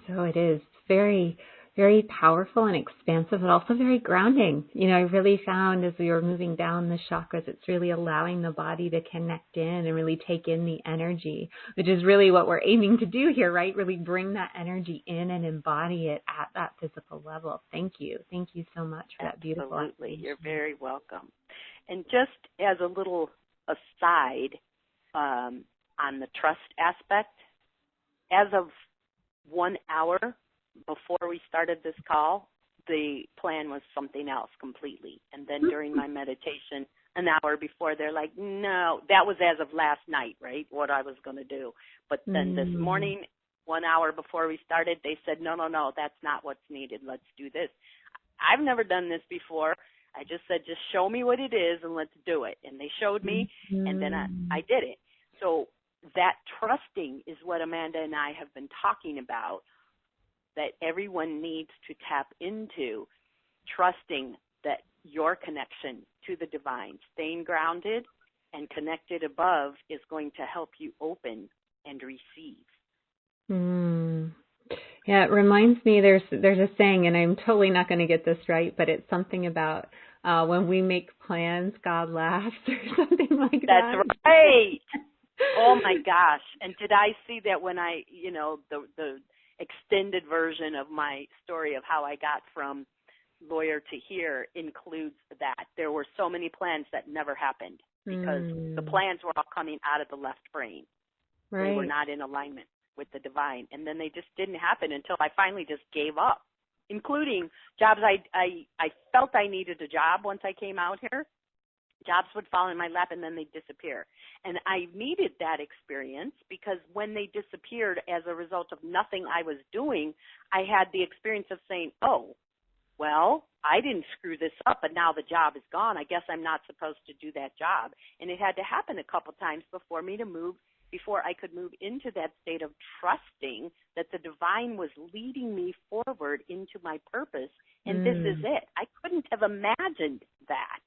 Speaker 1: So it is very, very powerful and expansive, but also very grounding. You know, I really found as we were moving down the chakras, it's really allowing the body to connect in and really take in the energy, which is really what we're aiming to do here, right? Really bring that energy in and embody it at that physical level. Thank you. Thank you so much for that beautiful
Speaker 2: Absolutely. You're very welcome. And just as a little aside on the trust aspect, as of 1 hour before we started this call, the plan was something else completely. And then during my meditation, an hour before, they're like, no, that was as of last night, right, what I was going to do. But then this morning, 1 hour before we started, they said, no, that's not what's needed. Let's do this. I've never done this before. I just said, just show me what it is and let's do it. And they showed me, and then I did it. So that trusting is what Amanda and I have been talking about, that everyone needs to tap into, trusting that your connection to the divine, staying grounded and connected above, is going to help you open and receive.
Speaker 1: Yeah, it reminds me, there's a saying, and I'm totally not going to get this right, but it's something about when we make plans, God laughs, or something like that.
Speaker 2: That's right. Oh, my gosh. And did I see that when I, the extended version of my story of how I got from lawyer to here includes that. There were so many plans that never happened because the plans were all coming out of the left brain. Right. They were not in alignment with the divine. And then they just didn't happen until I finally just gave up, including jobs I felt I needed a job once I came out here. Jobs would fall in my lap and then they'd disappear. And I needed that experience because when they disappeared as a result of nothing I was doing, I had the experience of saying, oh, well, I didn't screw this up, but now the job is gone. I guess I'm not supposed to do that job. And it had to happen a couple times before I could move into that state of trusting that the divine was leading me forward into my purpose. And this is it. I couldn't have imagined that.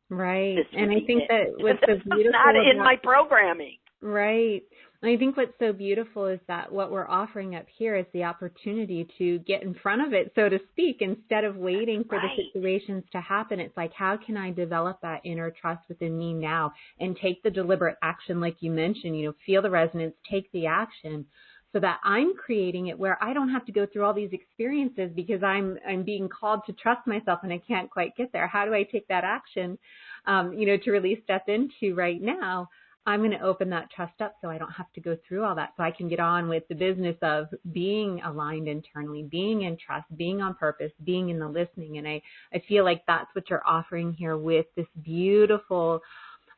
Speaker 1: Right. And I think that what's so beautiful
Speaker 2: not in my programming.
Speaker 1: Right. And I think what's so beautiful is that what we're offering up here is the opportunity to get in front of it, so to speak, instead of waiting for the situations to happen. It's like, how can I develop that inner trust within me now and take the deliberate action, like you mentioned, feel the resonance, take the action, so that I'm creating it where I don't have to go through all these experiences because I'm being called to trust myself and I can't quite get there. How do I take that action, to really step into right now? I'm going to open that trust up so I don't have to go through all that, so I can get on with the business of being aligned internally, being in trust, being on purpose, being in the listening. And I feel like that's what you're offering here with this beautiful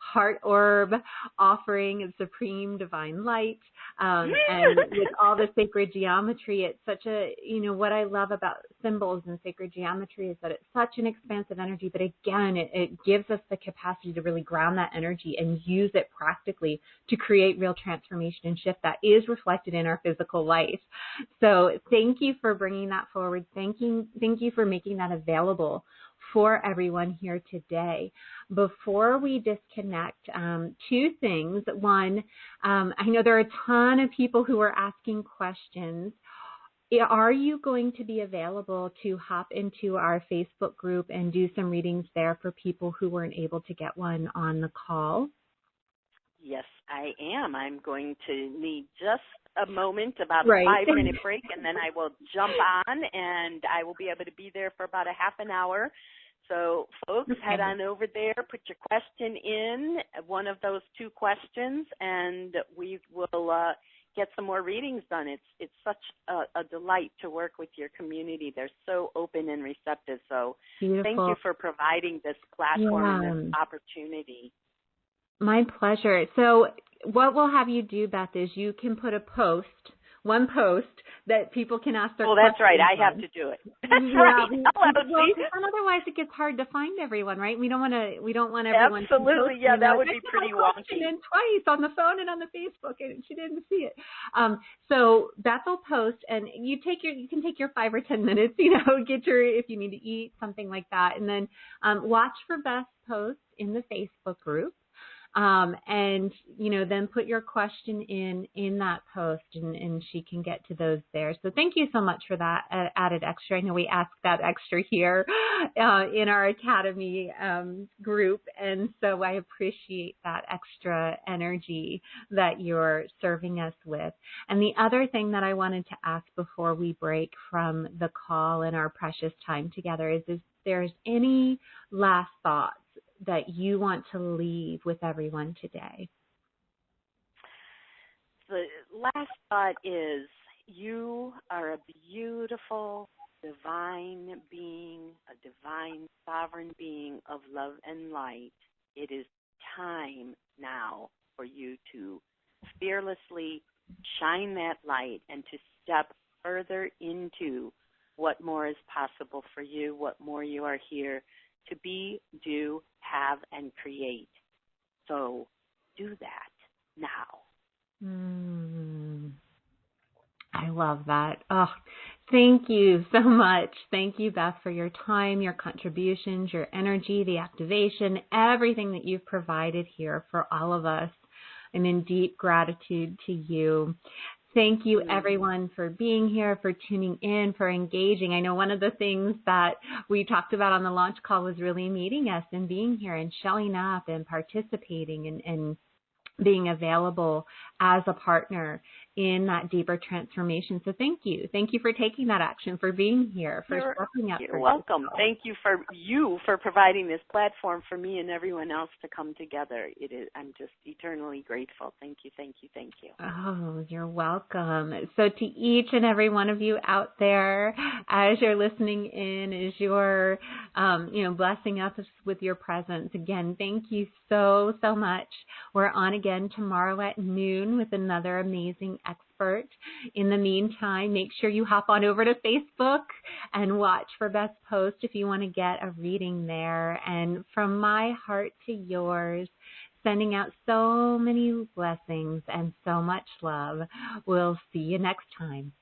Speaker 1: heart orb offering of supreme divine light, and with all the sacred geometry. It's such a, what I love about symbols and sacred geometry is that it's such an expansive energy, but again, it gives us the capacity to really ground that energy and use it practically to create real transformation and shift that is reflected in our physical life. So thank you for bringing that forward. Thank you for making that available for everyone here today. Before we disconnect, two things. One, I know there are a ton of people who are asking questions. Are you going to be available to hop into our Facebook group and do some readings there for people who weren't able to get one on the call?
Speaker 2: Yes, I am. I'm going to need just a moment, about a 5-minute break, and then I will jump on, and I will be able to be there for about a half an hour. So, folks, head on over there, put your question in, one of those two questions, and we will get some more readings done. It's such a delight to work with your community. They're so open and receptive. So
Speaker 1: beautiful.
Speaker 2: Thank you for providing this platform and this opportunity.
Speaker 1: My pleasure. So what we'll have you do, Beth, is you can put one post that people can ask their questions.
Speaker 2: Well, that's right. I have to do it. That's right.
Speaker 1: And otherwise it gets hard to find everyone, right? We don't want everyone.
Speaker 2: Absolutely.
Speaker 1: To
Speaker 2: that would be pretty wonky.
Speaker 1: And twice on the phone and on the Facebook, and she didn't see it. So Beth will post, and you can take your 5 or 10 minutes, if you need to eat, something like that, and then watch for Beth's post in the Facebook group. And, then put your question in that post, and she can get to those there. So thank you so much for that added extra. I know we ask that extra here in our Academy group, and so I appreciate that extra energy that you're serving us with. And the other thing that I wanted to ask before we break from the call and our precious time together is there's any last thoughts that you want to leave with everyone today?
Speaker 2: The last thought is, you are a beautiful divine being, a divine sovereign being of love and light. It is time now for you to fearlessly shine that light and to step further into what more is possible for you, what more you are here to be, do, have, and create. So do that now.
Speaker 1: I love that. Oh, thank you so much. Thank you, Beth, for your time, your contributions, your energy, the activation, everything that you've provided here for all of us. I'm in deep gratitude to you. Thank you, everyone, for being here, for tuning in, for engaging. I know one of the things that we talked about on the launch call was really meeting us and being here and showing up and participating and being available as a partner in that deeper transformation. So thank you. Thank you for taking that action, for being here, for stepping up.
Speaker 2: You're welcome.
Speaker 1: yourself.
Speaker 2: Thank you for providing this platform for me and everyone else to come together. I'm just eternally grateful. Thank you, thank you, thank you.
Speaker 1: Oh, you're welcome. So to each and every one of you out there, as you're listening in, as you're, blessing us with your presence, again, thank you so, so much. We're on again tomorrow at noon with another amazing expert. In the meantime, make sure you hop on over to Facebook and watch for Beth's post if you want to get a reading there. And from my heart to yours, sending out so many blessings and so much love. We'll see you next time.